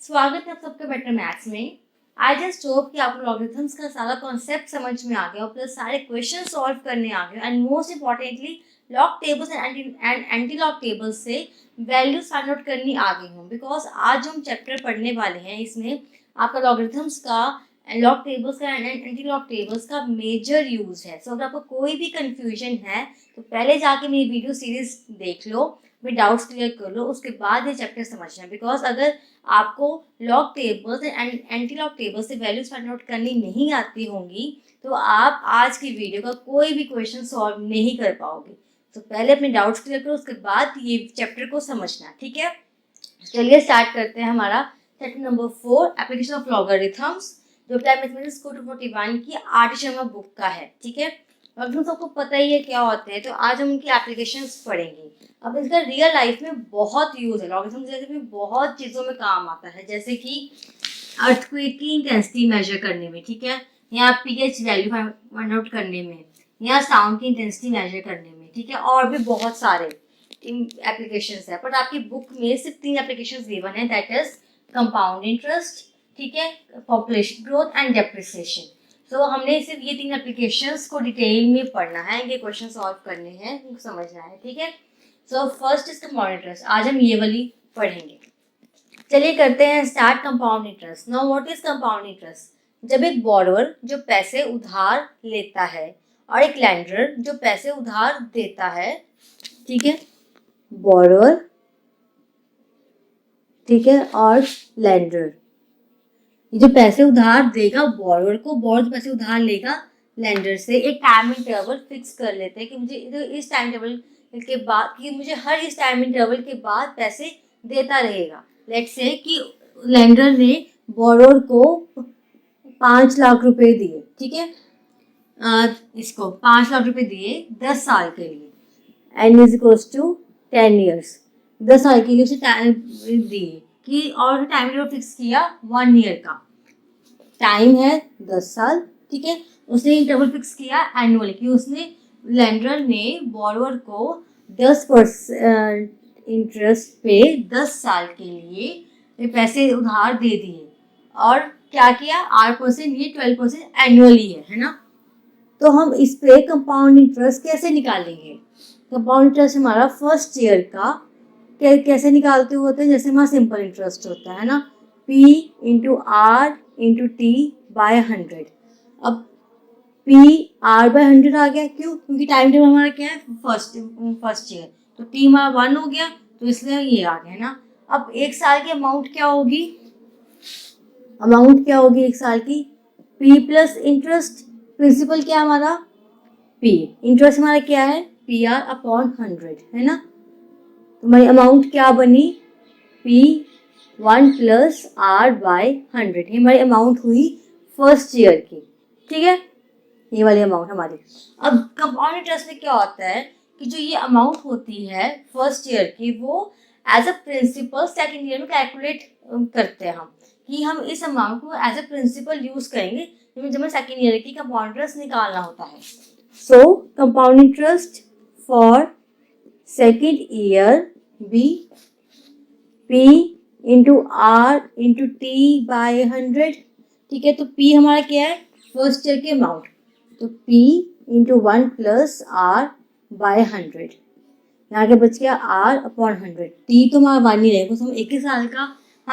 स्वागत है आप सबका बेटर मैथ्स में। आई जस्ट होप कि आपको लॉगरिथम्स का सारा कॉन्सेप्ट समझ में आ गया और प्लस सारे क्वेश्चन सॉल्व करने आ गए and most importantly log tables and anti log tables से वैल्यूज फाइंड आउट करनी आ गई हूँ। बिकॉज आज जो हम चैप्टर पढ़ने वाले हैं इसमें आपका लॉगरिथम्स का लॉग टेबल्स का एंड एंटी लॉग टेबल्स का मेजर यूज है। सो अगर आपको कोई भी कंफ्यूजन है तो पहले जाके मेरी वीडियो सीरीज देख लो, फिर डाउट्स क्लियर कर लो, उसके बाद ये चैप्टर समझना। बिकॉज अगर आपको log tables and anti log tables से वैल्यूज फाइंड आउट करनी नहीं आती होंगी तो आप आज की वीडियो का कोई भी क्वेश्चन सॉल्व नहीं कर पाओगे। तो पहले अपने डाउट्स क्लियर करो, उसके बाद ये चैप्टर को समझना, ठीक है। चलिए स्टार्ट करते हैं हमारा chapter number 4 application of logarithms, जो टाइम मैथमेटिक्स 241 की आर शर्मा बुक का है, ठीक है। लॉगरिथम्स सबको पता ही है क्या होते हैं, तो आज हम उनकी एप्लीकेशंस पढ़ेंगे। अब इसका रियल लाइफ में बहुत यूज है, लॉगरिथम्स रियल लाइफ में बहुत चीज़ों में काम आता है, जैसे कि अर्थक्वेक की इंटेंसिटी मेजर करने में, ठीक है, या पीएच वैल्यू फाइंड आउट करने में, या साउंड की इंटेंसिटी मेजर करने में, ठीक है, और भी बहुत सारे एप्लीकेशंस है। बट आपकी बुक में सिर्फ 3 एप्लीकेशंस गिवन है, दैट इज कंपाउंड इंटरेस्ट, ठीक है, पॉपुलेशन ग्रोथ एंड डेप्रिसिएशन। तो हमने सिर्फ ये 3 एप्लीकेशंस को डिटेल में पढ़ना है, ये क्वेश्चन सॉल्व करने हैं, समझना है, ठीक है। So first is compound interest, आज हम ये वाली पढ़ेंगे। चलिए करते हैं start compound interest. Now what is compound interest? जब एक बोरोवर जो पैसे उधार लेता है और एक लैंडर जो पैसे उधार देता है, ठीक है, बोरोवर, ठीक है, और लैंडर, जो पैसे उधार देगा बोरोवर को, बोरोवर पैसे उधार लेगा लैंडर से, एक टाइम इंटरवल फिक्स कर लेते हैं कि मुझे इस टाइम इंटरवल के बाद, कि मुझे हर इस टाइम इंटरवल के बाद पैसे देता रहेगा। लेट्स से कि लैंडर ने बोरोवर को 5 लाख रुपए दिए, ठीक है, इसको 5 लाख रुपए दिए 10 साल के लिए, N is equals to 10 years. 10 साल के लिए उसे टाइम दिए कि, और टाइम पीरियड फिक्स किया 1 ईयर का, टाइम है 10 साल, ठीक है। उसने इंटरवल फिक्स किया एनुअल, कि उसने लैंडर ने बोरोवर को 10% इंटरेस्ट पे 10 साल के लिए पैसे उधार दे दिए, और क्या किया, 8%, ये 12% एनुअली है ना। तो हम इस पे कंपाउंड इंटरेस्ट कैसे निकालेंगे? कंपाउंड इंटरेस्ट हमारा फर्स्ट ईयर का कैसे निकालते होते हैं, जैसे हमारा सिंपल इंटरेस्ट होता है ना, P into R into T by 100। अब P R बाय 100 आ गया, क्यों? क्योंकि टाइम टेबल हमारा क्या है, फर्स्ट ईयर, तो T हमारा 1 हो गया, तो इसलिए ये आ गया ना। अब एक साल की अमाउंट क्या होगी, एक साल की? P प्लस इंटरेस्ट, प्रिंसिपल क्या हमारा P, इंटरेस्ट हमारा क्या है PR अपॉन 100, है ना। तो हमारी अमाउंट क्या बनी, P1 प्लस R बाय 100, ये हमारी अमाउंट हुई फर्स्ट ईयर की, ठीक है, ये वाली अमाउंट हमारी। अब कंपाउंड इंटरेस्ट में क्या होता है कि जो ये अमाउंट होती है फर्स्ट ईयर की, वो as a principal second year में कैलकुलेट करते हैं हम, कि हम इस अमाउंट को एज अ प्रिंसिपल यूज करेंगे जब हमें सेकेंड ईयर की कंपाउंड इंटरेस्ट निकालना होता है। So compound interest for second year be P into R into T by 100, ठीक है। तो P हमारा क्या है, फर्स्ट ईयर की अमाउंट, तो P into 1 plus R by 100, यहाँ के बच गया R अपॉन 100। T तो हमारा 1 ही रहेगा, हम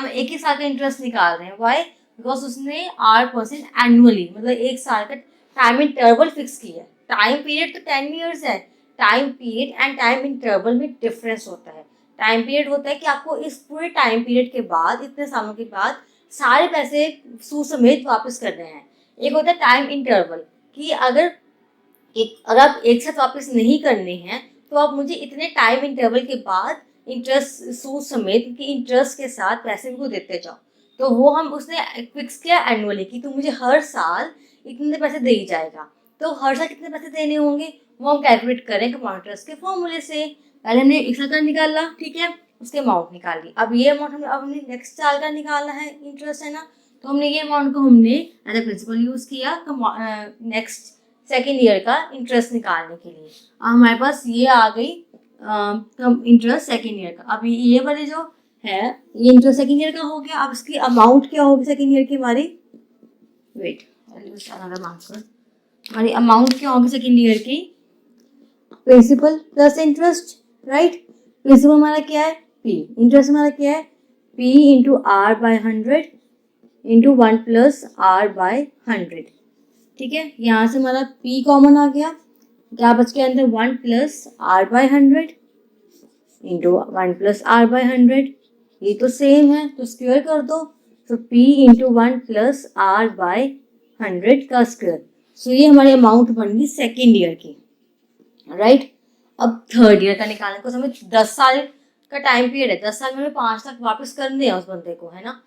एक ही साल का इंटरेस्ट निकाल रहे हैं। वाई? बिकॉज उसने 8% एनुअली, मतलब एक साल का टाइम इंटरवल फिक्स किया है। टाइम पीरियड तो 10 ईयर्स है, time period and time interval में डिफरेंस होता है। टाइम पीरियड होता है कि आपको इस पूरे टाइम पीरियड के बाद, इतने सालों के बाद सारे पैसे सूद समेत वापस करने हैं। एक होता है टाइम इंटरवल, कि अगर आप एक साथ वापस नहीं करने हैं तो आप मुझे इतने टाइम इंटरवल के बाद इंटरेस्ट सूद समेत कि इंटरेस्ट के साथ पैसे को देते जाओ। तो वो हम उसने फिक्स किया एनुअली, कि तू मुझे हर साल इतने पैसे दे ही जाएगा। तो हर साल कितने पैसे देने होंगे वो हम कैलकुलेट करें कंपाउंड इंटरेस्ट के फॉर्मूले से। पहले हमने एक साल का निकाला, ठीक है, उसके अमाउंट निकाली। अब ये अमाउंट हमने नेक्स्ट साल का निकालना है, इंटरेस्ट है ना, तो हमने ये अमाउंट को हमने एज अ प्रिंसिपल यूज किया नेक्स्ट सेकेंड ईयर का इंटरेस्ट निकालने के लिए। अब हमारे पास ये आ गई इंटरेस्ट सेकेंड ईयर का। अब ये वाले जो है, ये इंटरेस्ट सेकेंड ईयर का हो गया। अब इसकी अमाउंट क्या होगी सेकेंड ईयर की हमारी, वेट मार्कर, हमारी अमाउंट क्या होगी सेकेंड ईयर की, principal plus interest, right. Principal हमारा क्या है पी, इंटरेस्ट हमारा क्या है P into R by 100 into 1 plus R by 100, ठीक है। यहाँ से हमारा पी कॉमन आ गया, क्या बच गया अंदर 1 plus R by 100 into 1 plus R by 100, ये तो सेम है तो स्क्वायर कर दो, तो p into 1 plus R by 100 का स्क्वायर। सो ये हमारी अमाउंट बन गई सेकेंड ईयर की, राइट। अब थर्ड ईयर का निकालने को हमें 10 साल का टाइम पीरियड है, 10 साल में हमें 5 लाख वापस करने हैं उस बंदे को, है ना,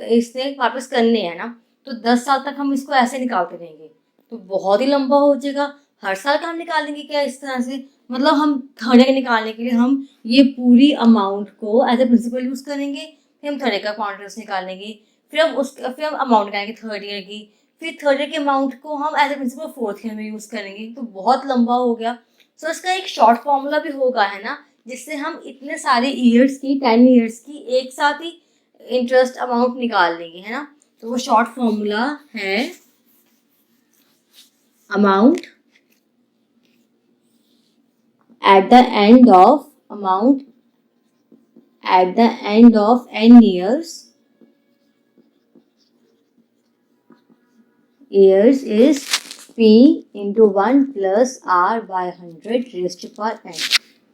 इसने वापस करने हैं ना, तो 10 साल तक हम इसको ऐसे निकालते रहेंगे तो बहुत ही लंबा हो जाएगा। हर साल का हम निकालेंगे क्या इस तरह से, मतलब हम थर्ड ईयर निकालने के लिए हम ये पूरी अमाउंट को एज ए प्रिंसिपल यूज करेंगे, फिर हम थर्ड ईयर का कॉन्ट्रेक्ट निकालेंगे, फिर हम अमाउंट निकालेंगे थर्ड ईयर की, फिर थर्ड ईयर के अमाउंट को हम as a principal fourth year में यूज करेंगे, तो बहुत लंबा हो गया। सो इसका एक शॉर्ट फॉर्मूला भी होगा, है ना, जिससे हम इतने सारे ईयर्स की 10 ईयर्स की एक साथ ही इंटरेस्ट अमाउंट निकाल लेंगे, है ना। तो वो शॉर्ट फॉर्मूला है amount at the end of amount at the end of n years is p into 1 plus r by 100 raised to power n,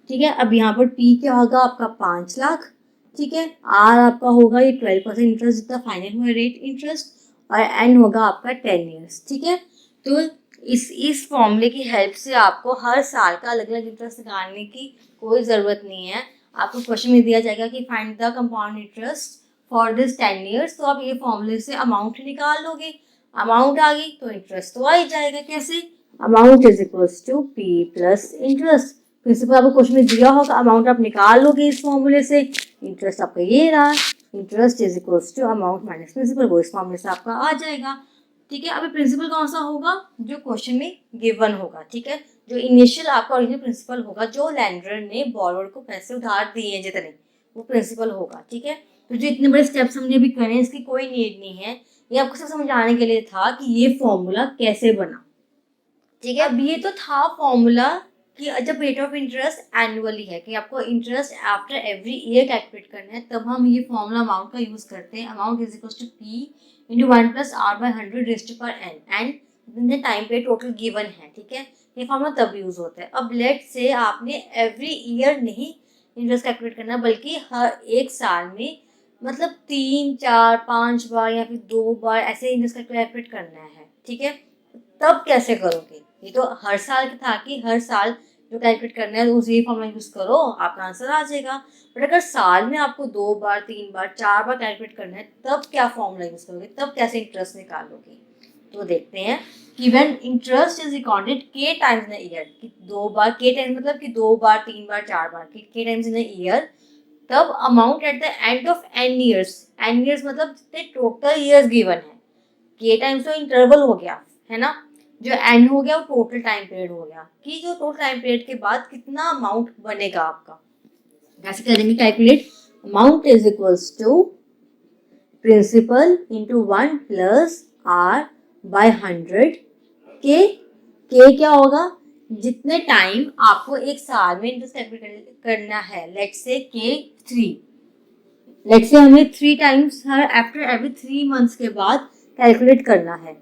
ठीक है। अब यहाँ पर p क्या होगा आपका 5 लाख, ठीक है, r आपका होगा ये 12% इंटरेस्ट जितना फाइनल हुआ रेट इंटरेस्ट, और n होगा आपका 10 ईयर्स, ठीक है। तो इस फॉर्मूले की हेल्प से आपको हर साल का अलग अलग इंटरेस्ट निकालने की कोई ज़रूरत नहीं है। आपको क्वेश्चन में दिया जाएगा कि find the compound interest for this 10 years, तो आप ये फॉर्मूले से अमाउंट निकाल लोगे, अमाउंट आ गई तो इंटरेस्ट तो आ ही जाएगा। कैसे, amount is equals to P plus interest, principal आपको क्वेश्चन में दिया होगा, अमाउंट आप निकाल लोगे इस फॉर्मूले से, इंटरेस्ट आपका ये रहा, interest is equals to amount minus principal, वो इस फॉर्मूले से आपका आ जाएगा, ठीक है। अभी प्रिंसिपल कौन सा होगा, जो क्वेश्चन में गिवन होगा, ठीक है, जो इनिशियल आपका ओरिजिनल प्रिंसिपल होगा, जो लैंडर ने बोरोवर को पैसे उधार दिए हैं जितने, वो प्रिंसिपल होगा, ठीक है। तो जो इतने बड़े स्टेप्स हमने अभी करे इसकी कोई नीड नहीं है, ये आपको सब समझाने के लिए था कि ये फॉर्मूला कैसे बना, ठीक है। अब ये तो था फॉर्मूला कि जब रेट ऑफ इंटरेस्ट एनुअली है कि आपको interest after every year calculate करना है, तब हम ये फॉर्मूला अमाउंट का यूज करते हैं, amount is equal to P into 1 plus R by 100 raised to power N, and time पे टोटल गिवन है, ठीक है। ये फॉर्मूला तब यूज होता है। अब लेट से आपने एवरी ईयर नहीं इंटरेस्ट कैलकुलेट करना, बल्कि हर एक साल में मतलब 3, 4, 5 बार या फिर 2 बार ऐसे इंटरेस्ट कैलकुलेट करना है, ठीक है। तब कैसे करोगे, ये तो हर साल का था कि हर साल जो कैलकुलेट करना है उसी फॉर्मूला यूज करो, आपका आंसर आ जाएगा। बट अगर साल में आपको 2 बार 3 बार 4 बार कैलकुलेट करना है, तब क्या फॉर्मूला यूज करोगे, तब कैसे इंटरेस्ट निकालोगे। तो देखते हैं कि व्हेन इंटरेस्ट इज रिकॉर्डेड के टाइम्स इन अ ईयर, कि 2 बार के टाइम्स मतलब कि 2 बार 3 बार 4 बार के टाइम्स इन अ ईयर, तब amount at the end of N years मतलब जितने टोटल ईयर्स गिवन है, के टाइम्स तो इंटरवल हो गया, है ना, जो एन हो गया वो टोटल टाइम पीरियड हो गया, कि जो टोटल टाइम पीरियड के बाद कितना अमाउंट बनेगा आपका। कैसे करेंगे calculate, amount is equals to principal into 1 plus R by 100, के क्या होगा, जितने टाइम आपको एक साल में इंटरेस्ट कैलकुलेट करना है, लेट्स से के 3, लेट्स से हमें 3 times her after every 3 months के बाद कैलकुलेट करना है,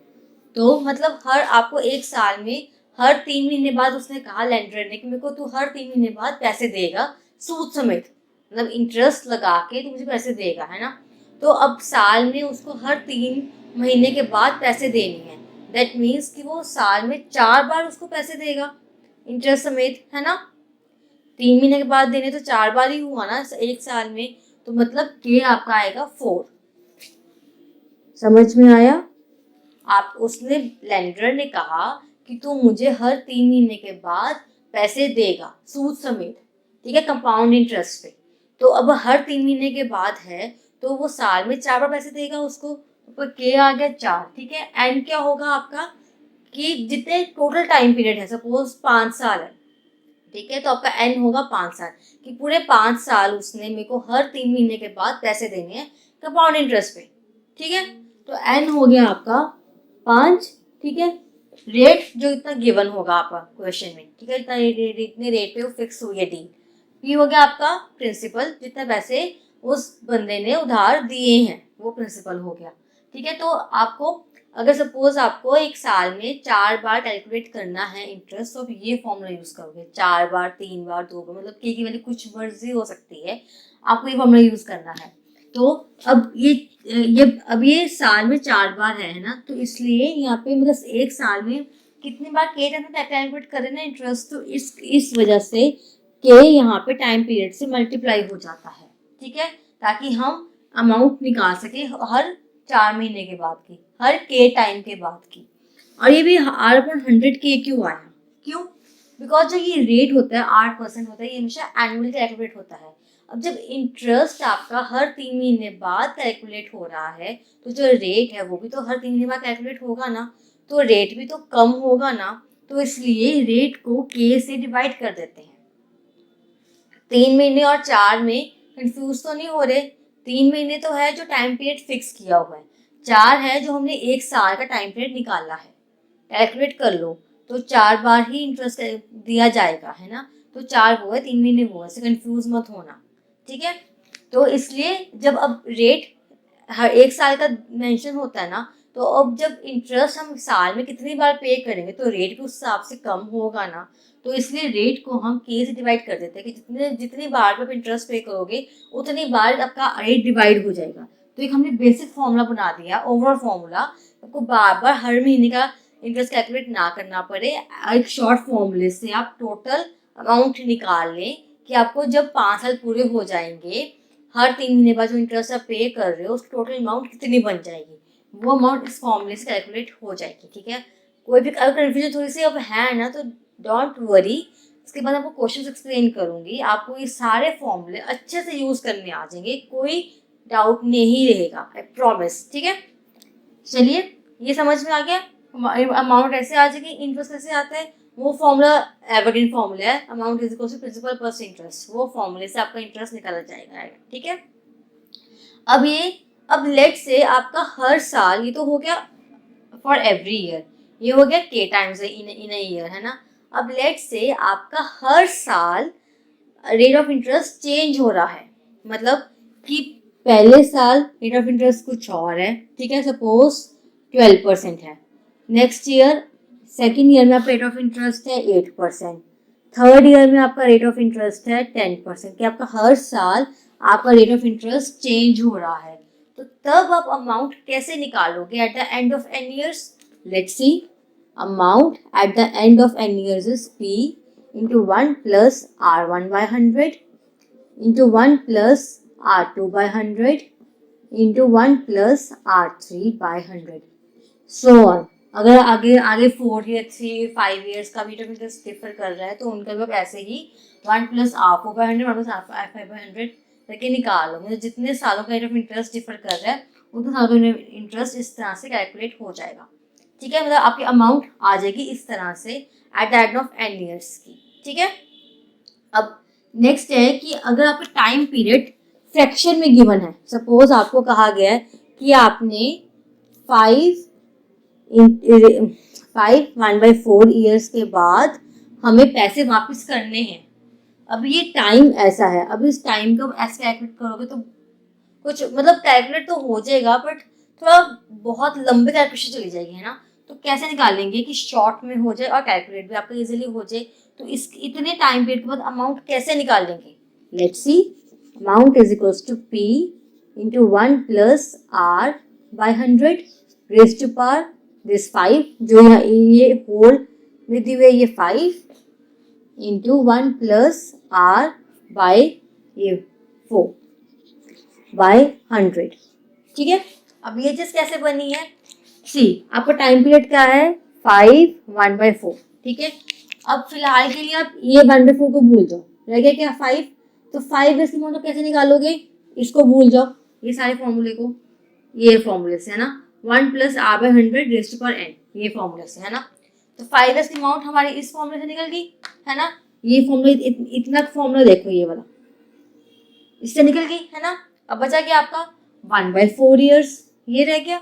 तो मतलब हर आपको एक साल में हर 3 महीने बाद उसने कहा लैंडर ने कि मेरे को तू हर 3 महीने बाद पैसे देगा सूद समेत, मतलब इंटरेस्ट लगा के तू मुझे पैसे देगा, है ना। तो अब साल में उसको हर 3 महीने के बाद पैसे देनी है, दैट मीन्स कि वो साल में 4 बार उसको पैसे देगा इंटरेस्ट समेत, है ना। 3 महीने के बाद देने तो 4 बार ही हुआ ना एक साल में, तो मतलब के आपका आएगा 4। समझ में आया, आप उसने लैंडर ने कहा कि तू मुझे हर 3 महीने के बाद पैसे देगा सूद समेत, ठीक है, कंपाउंड इंटरेस्ट पे। तो अब हर 3 महीने के बाद है तो वो साल में 4 बार पैसे देगा उसको, तो के आ गया 4, ठीक है। एन क्या होगा आपका, कि जितने टोटल टाइम पीरियड है, सपोज 5 साल है, ठीक है। तो आपका एन होगा 5 साल, कि पूरे 5 साल उसने मेरे को हर 3 महीने के बाद पैसे देने हैं कंपाउंड इंटरेस्ट पे, ठीक है। तो एन हो गया आपका 5, ठीक है। रेट जो इतना गिवन होगा आपका क्वेश्चन में, ठीक है, इतने रेट पे वो फिक्स हुई है डील। पी हो गया आपका प्रिंसिपल, जितने पैसे उस बंदे ने उधार दिए हैं वो प्रिंसिपल हो गया, ठीक है। तो आपको अगर सपोज आपको एक साल में 4 बार कैलकुलेट करना है इंटरेस्ट, तो आप ये फॉर्मूला यूज करोगे, 4 बार, 3 बार, 2 बार, मतलब के की वैल्यू कुछ मर्जी हो सकती है, आपको ये फॉर्मूला यूज करना है। तो अब ये साल में 4 बार है ना, तो इसलिए यहाँ पे मतलब एक साल में कितनी बार के कैलकुलेट करें ना इंटरेस्ट, तो इस वजह से के यहाँ पे टाइम पीरियड से मल्टीप्लाई हो जाता है, ठीक है, ताकि हम अमाउंट निकाल सके हर 4 महीने के बाद की, हर के टाइम के बाद की। और ये भी R/100 के क्यों आया, क्यों? बिकॉज जो ये रेट होता है 8% होता है, ये हमेशा एनुअली कैलकुलेट होता है। अब जब इंटरेस्ट आपका हर 3 महीने बाद कैलकुलेट हो रहा है, तो जो रेट है वो भी तो हर 3 महीने बाद कैलकुलेट होगा ना, तो रेट भी तो कम होगा ना, तो इसलिए रेट को के से डिवाइड कर देते हैं। 3 महीने और 4 में कंफ्यूज तो नहीं हो रहे? 3 महीने तो है जो टाइम पीरियड फिक्स किया हुआ है, 4 है जो हमने एक साल का टाइम पीरियड निकाला है। कैलकुलेट कर लो, तो 4 बार ही इंटरेस्ट दिया जाएगा, है ना। तो 4 वो है, 3 महीने वो है, ऐसे कंफ्यूज मत होना, ठीक है। तो इसलिए जब अब रेट हर एक साल का मेंशन होता है ना, तो अब जब इंटरेस्ट हम साल में कितनी बार पे करेंगे तो रेट भी उस हिसाब से कम होगा ना, तो इसलिए रेट को हम के से डिवाइड कर देते हैं कि जितनी बार आप इंटरेस्ट पे करोगे उतनी बार आपका रेट डिवाइड हो जाएगा। तो एक हमने बेसिक फॉर्मूला बना दिया, ओवरऑल फॉर्मूला, आपको बार बार हर महीने का इंटरेस्ट कैलकुलेट ना करना पड़े। एक शॉर्ट फॉर्मूले से आप टोटल अमाउंट निकाल लें कि आपको जब 5 साल पूरे हो जाएंगे, हर 3 महीने बाद जो इंटरेस्ट आप पे कर रहे हो उसकी टोटल अमाउंट कितनी बन जाएगी, वो अमाउंट इस फॉर्मूले से कैलकुलेट हो जाएगी, ठीक है। कोई भी अगर कन्फ्यूजन थोड़ी सी अब है ना, तो डोंट वरी, इसके बाद आपको क्वेश्चंस एक्सप्लेन करूंगी, आपको ये सारे फॉर्मूले अच्छे से यूज करने आ जाएंगे, कोई डाउट नहीं रहेगा, आई प्रॉमिस, ठीक है। चलिए, ये समझ में आ गया, अमाउंट ऐसे आ जाएगी, इंटरेस्ट कैसे आता है, वो फॉर्मूला एवरग्रीन फॉर्मूला है, amount is equal to principal plus interest, वो फॉर्मूले से आपका इंटरेस्ट निकाला जाएगा, ठीक है। अब लेट से आपका हर साल, ये तो हो गया फॉर एवरी ईयर, ये हो गया के टाइम्स इन अ ईयर, है ना। अब लेट से आपका हर साल रेट ऑफ इंटरेस्ट चेंज हो रहा है, मतलब कि पहले साल रेट ऑफ इंटरेस्ट कुछ और है, ठीक है, सपोज 12% है, नेक्स्ट ईयर सेकेंड ईयर में आपका रेट ऑफ इंटरेस्ट है 8%, थर्ड ईयर में आपका रेट ऑफ इंटरेस्ट है 10%, कि आपका हर साल आपका रेट ऑफ इंटरेस्ट चेंज हो रहा है। तो तब आप अमाउंट कैसे निकालोगे at the end of N years? Let's see, amount at the end of N years is P into 1 plus R1 by 100 into 1 plus R2 by 100 into 1 plus R3 by 100 so on। अगर आगे 4 year 3 5 years का भी interest differ कर रहा है, तो उनका भी ऐसे ही 1 plus R4 by 100 1 plus R5 by 100 करके निकालो, मतलब जितने सालों का रेट ऑफ इंटरेस्ट डिफर कर रहा है उतने सालों का इंटरेस्ट इस तरह से कैलकुलेट हो जाएगा, ठीक है। मतलब आपकी अमाउंट आ जाएगी इस तरह से at the end of N years की, ठीक है। अब नेक्स्ट है कि अगर आपका टाइम पीरियड फ्रैक्शन में गिवन है, सपोज आपको कहा गया है कि आपने 5 1/4 ईयर्स के बाद हमें पैसे वापस करने हैं। अब ये टाइम ऐसा है, अब इस टाइम को ऐसे कैलकुलेट करोगे तो कुछ मतलब कैलकुलेट तो हो जाएगा, बट थोड़ा बहुत लंबे कैलकुलेशन चली जाएगी, है ना। तो कैसे निकालेंगे कि शॉर्ट में हो जाए और कैलकुलेट भी आपका इजीली हो जाए, तो इस इतने टाइम पीरियड के बाद अमाउंट कैसे निकालेंगे? Let's see, amount is equals to P into 1 plus R by 100 raised to power this 5, जो यहाँ ये होल में दी हुई ये 5 into 1 plus R by ये 4 by 100, ठीक है। अब ये चीज कैसे बनी है? सी, आपका टाइम पीरियड क्या है? 5 1/4, ठीक है। अब फिलहाल के लिए आप ये 1/4 को भूल जाओ, रह गया क्या 5, तो 5 इसकी मतलब कैसे निकालोगे? इसको भूल जाओ, ये सारे फॉर्मूले को, ये फॉर्मूले से, है ना, 1 plus R by 100 raised to power n, ये फॉर्मूले से, है ना। तो 5 की अमाउंट हमारी इस फॉर्मूले से निकल गई, है ना। ये फॉर्मूला इतना फॉर्मूला देखो, ये वाला इससे निकल गई है ना। अब बचा क्या आपका 1/4 ईयर्स, ये रह गया।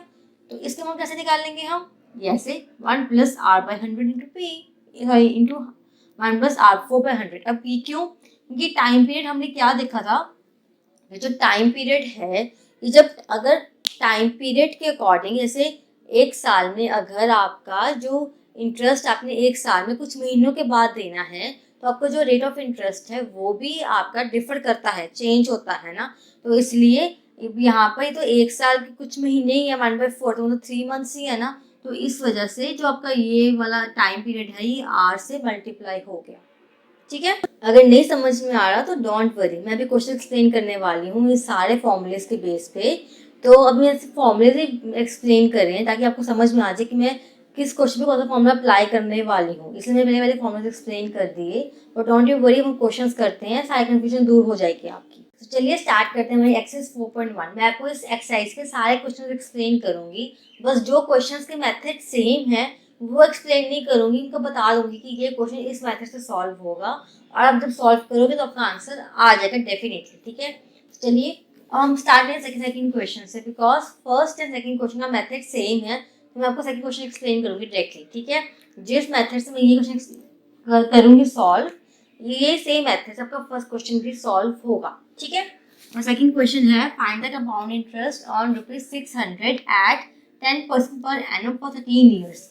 तो इसका अमाउंट कैसे निकाल लेंगे हम, ऐसे 1 + r/100 into P into 1 + r4/100। अब पी क्यों, क्योंकि टाइम पीरियड हमने क्या देखा था, ये जो टाइम पीरियड है, ये जब अगर टाइम पीरियड के अकॉर्डिंग, जैसे एक साल में अगर आपका जो इंटरेस्ट आपने एक साल में कुछ महीनों के बाद देना है, तो आपका जो रेट ऑफ इंटरेस्ट है वो भी आपका डिफर करता है, चेंज होता है ना। तो इसलिए यहाँ पर तो एक साल के कुछ महीने ही है, 1/4 तो 3 मंथ्स ही है ना। तो इस वजह से जो आपका ये वाला टाइम पीरियड है ये r से मल्टीप्लाई हो गया, ठीक है। अगर नहीं समझ में आ रहा तो डोंट वरी, मैं अभी क्वेश्चन एक्सप्लेन करने वाली हूँ ये सारे फॉर्मूलेस के बेस पे। तो अब मैं फॉर्मूलेस ही एक्सप्लेन कर रही हैं ताकि आपको समझ में आ जाए कि मैं किस क्वेश्चन पे कौन सा फॉर्मूला अप्लाई करने वाली हूँ, इसलिए मैं पहले फॉर्मूले एक्सप्लेन कर दिए। और डोंट यू वरी, हम क्वेश्चन करते हैं, सारी कन्फ्यूजन दूर हो जाएगी आपकी। तो चलिए स्टार्ट करते हैं हमारी एक्सरसाइज 4.1। मैं आपको इस एक्सरसाइज के सारे क्वेश्चन एक्सप्लेन करूंगी, बस जो क्वेश्चन के मेथड सेम है वो एक्सप्लेन नहीं करूंगी, इनको बता दूंगी कि ये क्वेश्चन इस मेथड से सॉल्व होगा, और आप जब सॉल्व करोगे तो आपका आंसर आ जाएगा डेफिनेटली, ठीक है। चलिए हम स्टार्ट करें सेकंड क्वेश्चन से, because first and second question का मेथड सेम है, तो मैं आपको सेकंड क्वेश्चन एक्सप्लेन करूंगी डायरेक्टली, ठीक है। जिस मेथड से मैं ये क्वेश्चन करूंगी सॉल्व, ये सेम मेथड से आपका फर्स्ट क्वेश्चन भी सॉल्व होगा, ठीक है। और सेकंड क्वेश्चन है, find the compound interest on ₹600 at 10% per annum for 13 years.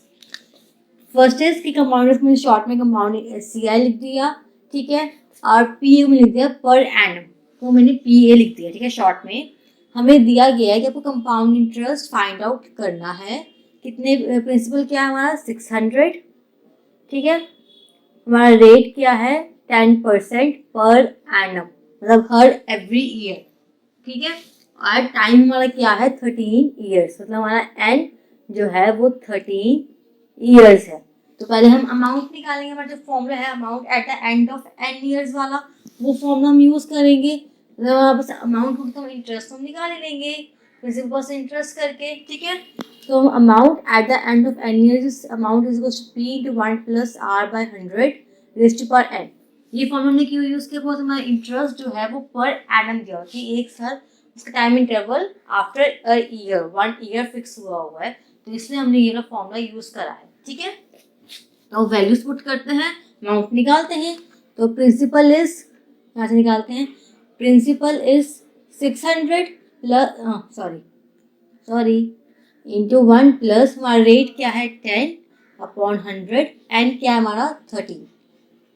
First है इसकी कंपाउंड, मैंने शॉर्ट में कंपाउंड CI लिख दिया, ठीक है। और PA में लिख दिया पर एनम, तो मैंने PA लिख दिया, ठीक है। शॉर्ट में हमें दिया गया है कि आपको कंपाउंड इंटरेस्ट फाइंड आउट करना है, कितने प्रिंसिपल क्या है हमारा 600, ठीक है। हमारा रेट क्या है 10% पर एनम, मतलब हर एवरी ईयर, ठीक है। और टाइम हमारा क्या है 13 ईयर्स, मतलब हमारा एन जो है वो 13 ईयर्स है। तो पहले हम अमाउंट निकालेंगे, हमारा जो फॉर्मूला है amount at the end of n years वाला, वो फॉर्मूला हम यूज करेंगे। जब बस अमाउंट होगी तो हम इंटरेस्ट हम निकाल लेंगे प्रिंसिपल से इंटरेस्ट करके, ठीक है। तो amount at the end of n years, amount is equal to P into 1 + r/100 raised to power n। ये फॉर्मूला हमने क्यों यूज किया, बहुत हमारा इंटरेस्ट जो है वो पर एनम दिया कि एक साल उसका time interval after a year, 1 year fix हुआ है, तो इसलिए हमने ये फॉर्मूला यूज करा है, ठीक है। तो वैल्यूज पुट करते हैं, अमाउंट निकालते हैं। तो प्रिंसिपल इज, यहाँ से निकालते हैं, principal is 600 plus sorry into 1 plus हमारा रेट क्या है 10/100 एंड क्या है हमारा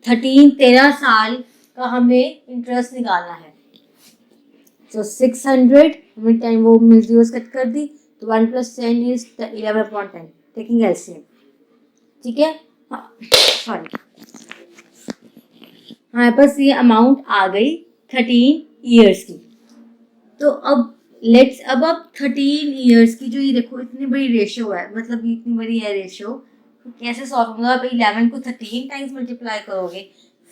13 साल का हमें इंटरेस्ट निकालना है। तो 600 हमें 10 वो जीरोस कट कर दी, तो 1 + 10 इज 11/10 टेकिंग एलसीएम, ठीक है। सॉरी, हमारे पास ये अमाउंट आ गई 13 ईयर्स की। तो अब अब 13 ईयर्स की जो ये देखो इतनी बड़ी रेशियो है, मतलब इतनी बड़ी है रेशियो, तो कैसे सॉल्व होगा। आप 11 को 13 टाइम्स मल्टीप्लाई करोगे,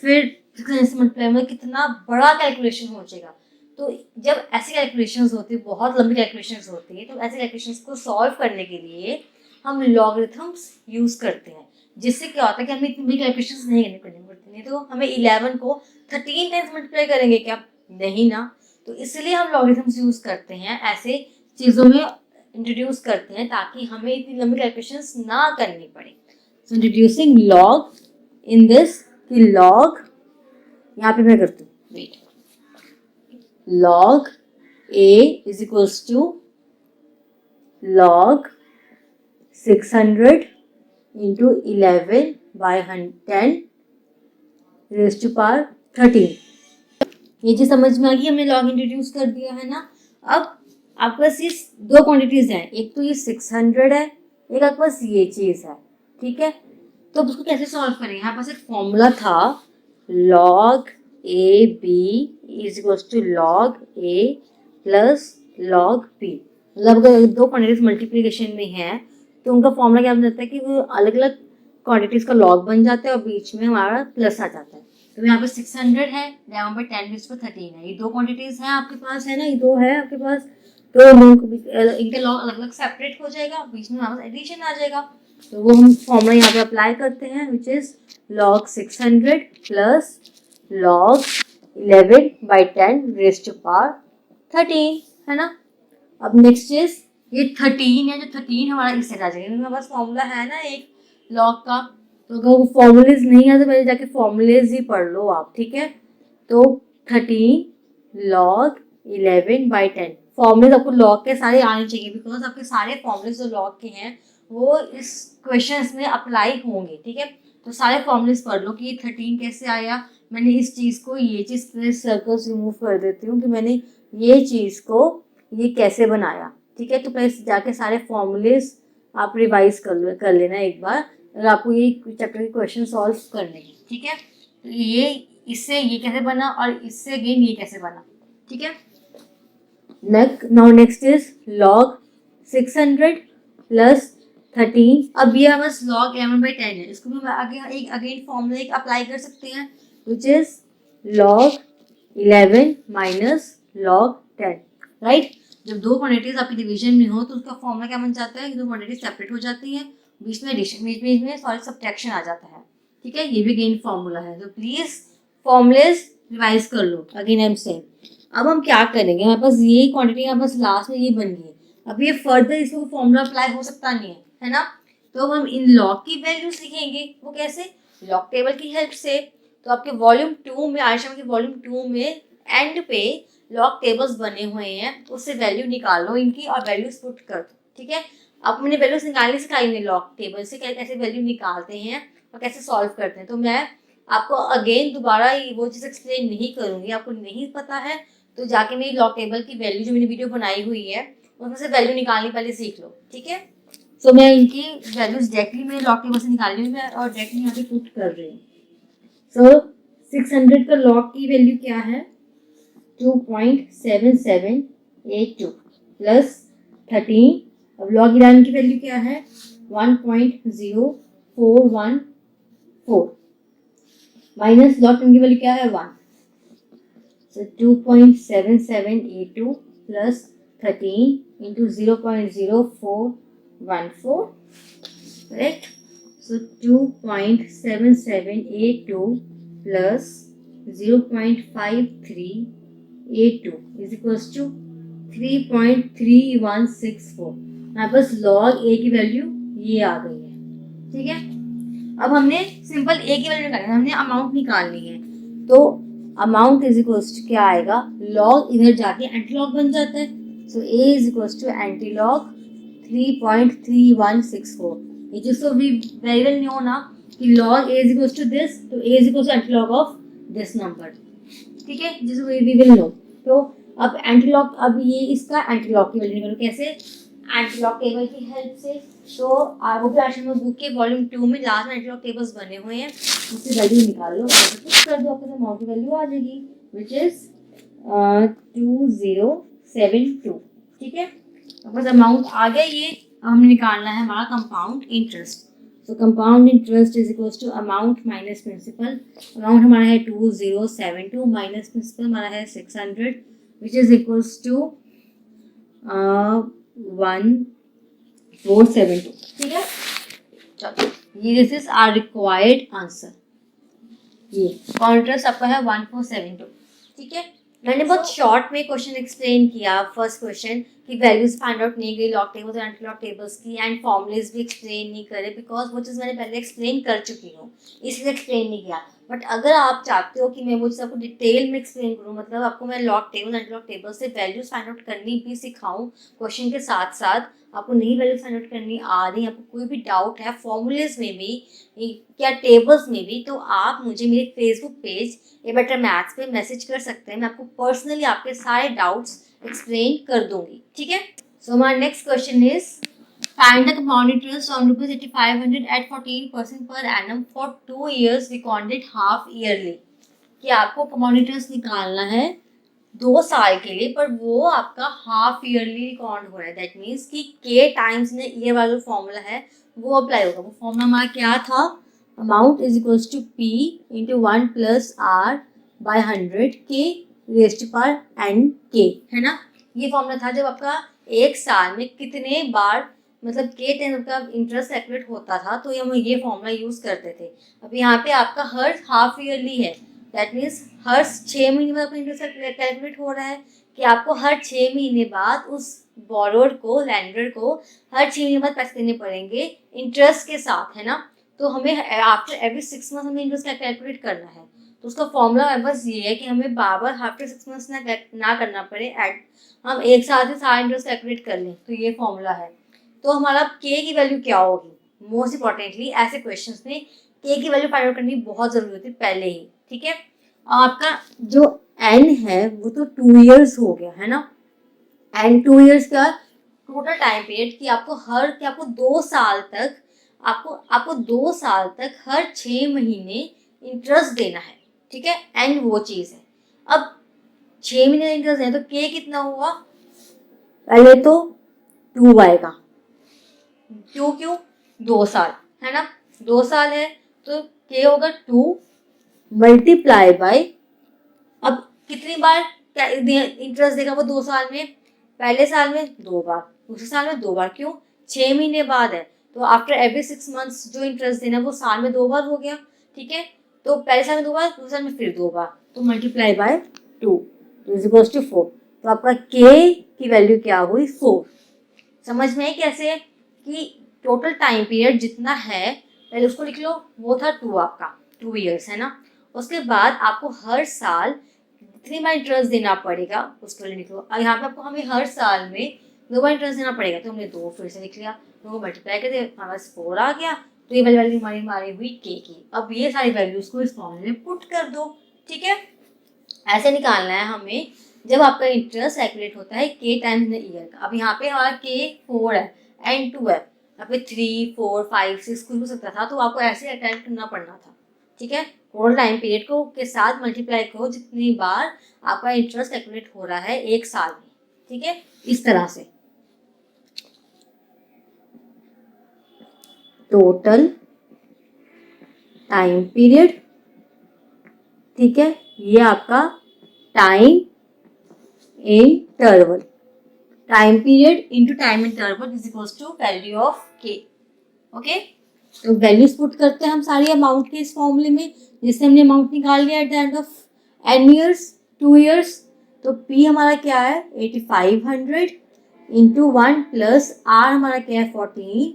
फिर मल्टीप्लाई में कितना बड़ा कैलकुलेशन हो जाएगा। तो जब ऐसी कैलकुलेशंस होती है, बहुत लंबी कैलकुलेशंस होती है, तो ऐसे कैलकुलेशंस को सॉल्व करने के लिए हम लॉगरिथम्स यूज करते हैं, जिससे क्या होता है कि हमें इतनी बड़ी कैलकुलेशंस नहीं करनी पड़ती। नहीं तो हमें 11 को 13 टाइम्स मल्टीप्लाई करेंगे क्या, नहीं ना। तो इसलिए हम लॉगरिथम्स यूज करते हैं, ऐसे चीज़ों में इंट्रोड्यूस करते हैं ताकि हमें इतनी लंबी कैलकुलेशंस ना करनी पड़े। सो इंट्रोड्यूसिंग लॉग इन दिस, कि लॉग यहाँ पे मैं करती हूँ, wait, log A is equals to log 600 into 11/10 raised to power 13। ये चीज समझ में आ गई, हमने log इंट्रोड्यूस कर दिया है ना। अब आपके पास ये दो क्वांटिटीज हैं, एक तो ये 600 है, एक आपके पास ये चीज है, ठीक है। तो उसको कैसे सॉल्व करेंगे, यहाँ पास एक फॉर्मूला था log AB is equals to log A plus log B। मतलब अगर दो क्वांटिटीज मल्टीप्लिकेशन में है तो उनका फॉर्मूला क्या बन जाता है कि वो अलग अलग क्वांटिटीज का लॉग बन जाता है और बीच में हमारा प्लस आ जाता है। तो यहाँ पे 600 है, यहाँ पे 10⁻13 है, ये दो क्वांटिटीज हैं आपके पास, है ना, ये दो है आपके पास। तो इनका लॉग अलग अलग सेपरेट हो जाएगा, बीच में हमारे पास एडिशन आ जाएगा। तो वो हम फॉर्मूला यहाँ पे अप्लाई करते हैं, which is log 600 plus log 11/10 raise to power 13, है ना। अब नेक्स्ट इज ये 13 है, जो 13 हमारा इस साइड आ जाएगा, हमारे पास फॉर्मूला है ना एक लॉग का। तो अगर वो फॉर्मूलेज नहीं है तो पहले जाके फॉर्मूलेज ही पढ़ लो आप, ठीक है। तो 13 log 11/10 फॉर्मूलेज आपको लॉग के सारे आने चाहिए, बिकॉज आपके सारे फॉर्मूलेज जो लॉग के हैं वो इस क्वेश्चन में अप्लाई होंगे, ठीक है। तो सारे फॉर्मूलेज पढ़ लो कि ये 13 कैसे आया, मैंने इस चीज़ को ये चीज़ सर्कल्स रिमूव कर देती हूँ कि मैंने ये चीज़ को ये कैसे बनाया, ठीक है। तो पहले जाके सारे फॉर्मूलेज आप रिवाइज कर लेना एक बार, अगर आपको ये चैप्टर के क्वेश्चन सॉल्व करने हैं, ठीक है। तो ये इससे ये कैसे बना और इससे अगेन ये कैसे बना, ठीक है। Next is log 600 plus 13। अब ये बस log 11/10 है, इसको भी आगे एक अगेन फॉर्मूला एक अप्लाई कर सकते हैं, which is log 11 minus log 10, right. जब दो क्वांटिटीज आपकी डिवीजन में हो तो उसका फॉर्मूला क्या बन जाता है कि दो क्वांटिटीज सेपरेट हो जाती हैं, बीच में एडिशन, बीच में सॉरी सब्ट्रैक्शन आ जाता है, ठीक है। ये भी गेन फॉर्मूला है, तो प्लीज फॉर्मूलेज रिवाइज कर लो अगेन आई एम सेइंग। अब हम क्या करेंगे, हमारे पास ये क्वांटिटी हमारे पास लास्ट में ये बन गई है, अब ये फर्दर इसमें फॉर्मूला अप्लाई हो सकता नहीं है ना। तो हम इन लॉग की वैल्यूज लिखेंगे, वो कैसे, लॉग टेबल की हेल्प से। तो आपके वॉल्यूम 2 में आयशा के वॉल्यूम 2 में एंड पे लॉग टेबल्स बने हुए हैं, उससे वैल्यू निकालो इनकी और वैल्यूज पुट कर दो, ठीक है। अब मैंने वैल्यूज निकालने सिखाई लॉग टेबल से कैसे वैल्यू निकालते हैं और कैसे सॉल्व करते हैं। तो मैं आपको अगेन दोबारा वो चीज़ एक्सप्लेन नहीं करूँगी, आपको नहीं पता है तो जाके मेरी लॉग टेबल की वैल्यू जो मैंने वीडियो बनाई हुई है उसमें से वैल्यू निकालनी पहले सीख लो, ठीक है। सो मैं इनकी वैल्यूज डायरेक्टली मेरे लॉग टेबल से निकाल रही हूँ मैं और डायरेक्टली यहाँ पे पुट कर रही हूँ। सो 600 का लॉग की वैल्यू क्या है, 2.7782 प्लस 13। अब लॉग 11 की वैल्यू क्या है, 1.0414 माइनस लॉग 10 की वैल्यू क्या है, 1। So 2.7782 plus 13 into 0.0414, correct? So 2.7782 plus 0.5382 is equals to 3.3164। हमारे पास log a की वैल्यू ये आ गई है, ठीक है। अब हमने सिंपल a की वैल्यू निकालनी है, हमने अमाउंट निकालनी है। तो अमाउंट इज इक्वल्स टू क्या आएगा, लॉग इधर जाके एंटीलॉग बन जाता है। So A is equals to antilog 3.3164। ये जिसको वी वेरी वेल नो ना कि log A is equals to this, तो A is equals to antilog of this number, ठीक है, जिसको वी विल नो। तो अब एंटीलॉग, अब ये इसका एंटीलॉग की वैल्यू निकालो कैसे, एंटीलॉग टेबल की हेल्प से। तो वो भी आश्रम बुक के वॉल्यूम 2 में लास्ट में एंटीलॉग टेबल्स बने हुए हैं, उससे वैल्यू निकाल लो और पुट कर दो, आपको अमाउंट की वैल्यू आ जाएगी विच इज 2072, ठीक है। बस अमाउंट आ गया ये। अब हमें निकालना है हमारा compound interest. So compound interest is equals to amount minus principal. Amount हमारा है 2072 माइनस प्रिंसिपल हमारा है 600 विच इज इक्वल्स टू 1472, ठीक है। चलो ये this is our required answer, ये कॉन्ट्रास्ट आपका है 1472, ठीक है। मैंने बहुत शॉर्ट में क्वेश्चन एक्सप्लेन किया, फर्स्ट क्वेश्चन की वैल्यूज फाइंड आउट नहीं गई लॉग टेबल्स और एंटी लॉग टेबल्स की, एंड फॉर्मूलेज भी एक्सप्लेन नहीं करे बिकॉज वो चीज़ मैंने पहले एक्सप्लेन कर चुकी हूँ, इसलिए एक्सप्लेन नहीं किया। बट अगर आप चाहते हो कि मैं वो चीज़ आपको डिटेल में एक्सप्लेन करूँ, मतलब आपको मैं log table anti log table से वैल्यूज फाइंड आउट करनी भी सिखाऊँ क्वेश्चन के साथ साथ, आपको नई वैल्यूज फाइंड आउट करनी आ रही, आपको कोई भी डाउट है फॉर्मूलेज में भी या टेबल्स में भी, तो आप मुझे मेरे Facebook page a better maths पे मैसेज कर सकते हैं, मैं आपको पर्सनली आपके सारे डाउट्स एक्सप्लेन कर दूंगी, ठीक है। सो हमारा next question is find the compound interest on ₹8500 at 14% per annum for 2 years recorded half yearly। कि आपको कंपाउंड इंटरेस्ट निकालना है 2 साल के लिए, पर वो आपका हाफ ईयरली रिकॉर्ड हो रहा है, दैट मीन्स कि के टाइम्स में ईयर वाला जो फॉर्मूला है वो अप्लाई होगा। वो फॉर्मूला हमारा क्या था, amount is equals to P into 1 plus R by 100 के रेज़ टू पावर N के, है ना। ये फॉर्मूला था जब आपका एक साल में कितने बार मतलब के टाइम का इंटरेस्ट कैलकुलेट होता था तो हम ये फॉर्मूला यूज़ करते थे। अब यहाँ पे आपका हर हाफ ईयरली है, दैट मीन्स हर 6 महीने में आपका इंटरेस्ट कैलकुलेट हो रहा है कि आपको हर 6 महीने बाद उस बोरोर को, लैंडर को हर 6 महीने बाद पैसे देने पड़ेंगे इंटरेस्ट के साथ, है ना। तो हमें आफ्टर एवरी 6 मंथ हमें इंटरेस्ट कैलकुलेट करना है। तो उसका फॉर्मूला हमारे पास ये है कि हमें बार बार आफ्टर 6 मंथ्स ना करना पड़े, हम एक साथ ही सारा इंटरेस्ट कैलकुलेट कर लें। तो ये फॉर्मूला है। तो हमारा के की वैल्यू क्या होगी, मोस्ट इंपॉर्टेंटली ऐसे क्वेश्चंस में के की वैल्यू फाइंड आउट करनी बहुत जरूरी होती है पहले ही, ठीक है। आपका जो एन है वो तो 2 ईयर्स हो गया, है ना। एंड 2 ईयर्स का टोटल टाइम पीरियड कि आपको 2 साल तक आपको 2 साल तक हर 6 महीने इंटरेस्ट देना है, ठीक है। एंड वो चीज़ है, अब 6 महीने इंटरेस्ट है तो के कितना हुआ, पहले तो 2 आएगा, क्यों 2 साल, है ना। 2 साल है तो के होगा 2 मल्टीप्लाई बाय, अब कितनी बार इंटरेस्ट देगा वो 2 साल में, पहले साल में 2 बार, दूसरे साल में 2 बार, क्यों 6 महीने बाद है तो आफ्टर एवरी 6 मंथ्स जो इंटरेस्ट देना वो साल में 2 बार हो गया, ठीक है। तो पहले साल में 2 बार, दूसरे साल में फिर 2 बार, तो multiply by 2 is equals to 4। तो आपका के की वैल्यू क्या हुई 4। समझ में है कैसे कि टोटल टाइम पीरियड जितना है पहले उसको लिख लो, वो था 2 आपका 2 ईयर्स, है ना। उसके बाद आपको हर साल जितनी बार इंटरेस्ट देना पड़ेगा उसको लिख लो। और यहाँ पे आपको हमें हर साल में 2 बार इंटरेस्ट देना पड़ेगा तो हमने 2 फिर से लिख लिया, 2 मल्टीप्लाई कर दिया, हमारे पास 4 आ गया। तो ये वैल्यू हमारी हुई के की। अब ये सारी वैल्यूज को इस फॉर्मूले में पुट कर दो, ठीक है। ऐसे निकालना है हमें जब आपका इंटरेस्ट कैलकुलेट होता है के टाइम्स इन ईयर का। अब यहाँ पे हमारा के 4 है एंड 2 है, यहाँ पे 3 4 5 6 कुछ हो सकता था, तो आपको ऐसे अटेंड करना पड़ना था, ठीक है। टोटल टाइम पीरियड को के साथ मल्टीप्लाई करो जितनी बार आपका इंटरेस्ट कैलकुलेट हो रहा है एक साल में, ठीक है, इस तरह से। टोटल टाइम पीरियड, ठीक है, ये आपका time interval, time period into time interval is equals to value of K, okay. तो वैल्यूज पुट करते हैं हम सारी अमाउंट के इस फॉर्मूले में, जिससे हमने अमाउंट निकाल लिया at the end of N years 2 years. तो पी हमारा क्या है 8500 इंटू 1 प्लस आर हमारा क्या है 14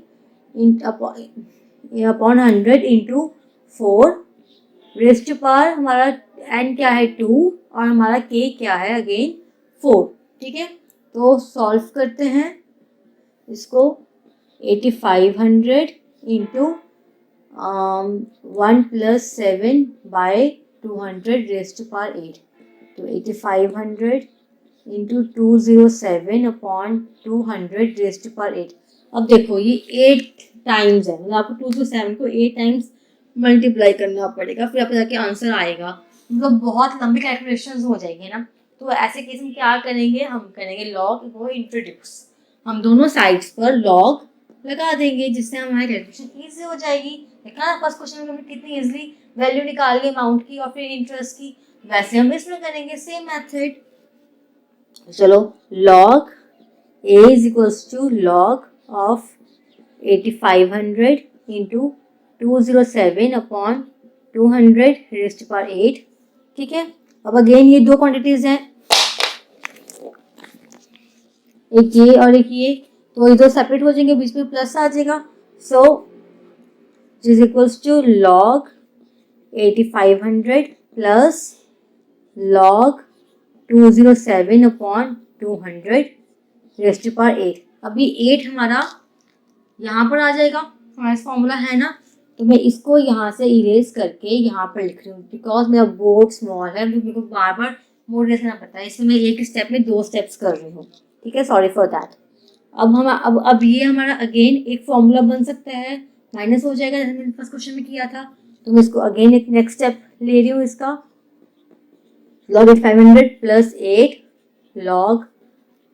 अपॉन 100 इंटू 4 रेस्ट पावर हमारा एन क्या है 2 और हमारा के क्या है अगेन 4, ठीक है। तो सॉल्व करते हैं इसको 8500 into 1 plus 7 by 200 raised power 8, तो 8500 इंटू 207 अपॉन 200 रेस्ट पावर 8। अब देखो ये 8 टाइम्स है, मतलब आपको 207 को 8 टाइम्स मल्टीप्लाई करना पड़ेगा, फिर आपको जाके आंसर आएगा, मतलब बहुत लंबी कैलकुलेशंस हो जाएंगे ना। तो ऐसे केस में क्या करेंगे, हम करेंगे लॉग को इंट्रोड्यूस, हम दोनों साइड्स पर लॉग लगा देंगे जिससे हमारी कैलकुलेशन ईजी हो जाएगी। देखा फर्स्ट क्वेश्चन में हमने कितनी इजीली वैल्यू निकाल ली अमाउंट की और फिर इंटरेस्ट की, वैसे हम इसमें करेंगे सेम मेथड। चलो log a is equals to log of 8500 into 207 upon 200 raised to power 8, ठीक है। अब अगेन ये दो क्वांटिटीज हैं, एक ये और एक ये, तो ये दो सेपरेट हो जाएंगे, बीच में प्लस आ जाएगा। So is equals to log 8500 plus log 207 upon 200 raised to power 8। अभी 8 हमारा यहाँ पर आ जाएगा, हमारा फॉर्मूला है ना, तो मैं इसको यहाँ से इरेज करके यहाँ पर लिख रही हूँ बिकॉज मेरा बोर्ड स्मॉल है, मेरे को बार बार बोर्ड इरेज करना पड़ता है, इसलिए मैं एक स्टेप में 2 स्टेप्स कर रही हूँ, ठीक है, सॉरी फॉर दैट। अब ये हमारा अगेन एक फॉर्मूला बन सकता है, माइनस हो जाएगा जैसे मैंने फर्स्ट क्वेश्चन में किया था, तो मैं इसको अगेन एक नेक्स्ट स्टेप ले रही हूँ, इसका log 8500 plus 8 log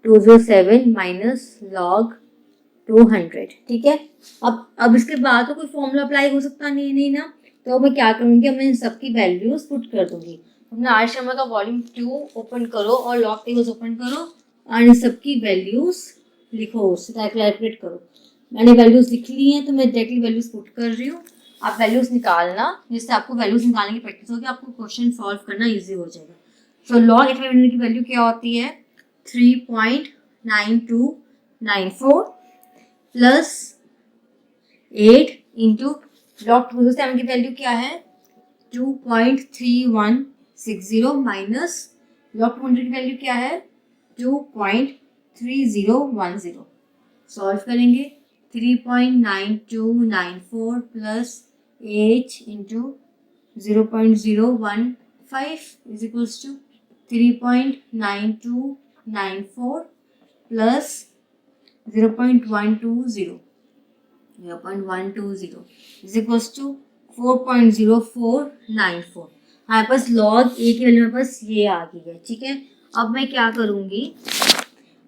207 minus log 200, ठीक है। अब इसके बाद तो कोई फॉर्मूला अप्लाई हो सकता नहीं ना, तो मैं क्या करूँगी, मैं इन सबकी वैल्यूज पुट कर दूंगी। अपना आर शर्मा का वॉल्यूम 2 ओपन करो और लॉग टेबल्स ओपन करो और इन सबकी वैल्यूज लिखो, उससे कैलकुलेट करो। मैंने वैल्यूज लिख ली हैं, तो मैं डायरेक्टली वैल्यूज पुट कर रही हूँ। आप वैल्यूज निकालना, जिससे आपको वैल्यूज निकालने की प्रैक्टिस होगी, आपको क्वेश्चन सॉल्व करना ईजी हो जाएगा। सो log 8500 की वैल्यू क्या होती है? 3.9294 प्लस 8 इंटू log 207 की वैल्यू क्या है? 2.3160 माइनस log 200 की वैल्यू क्या है? 2.3010। सॉल्व करेंगे। 3.9294 plus 8 into 0.015 is equals to 3.9294 plus 0.120 is equals to 4.0494। हमारे पास log a की वैल्यू हमारे पास ये आ गई है। ठीक है, अब मैं क्या करूँगी,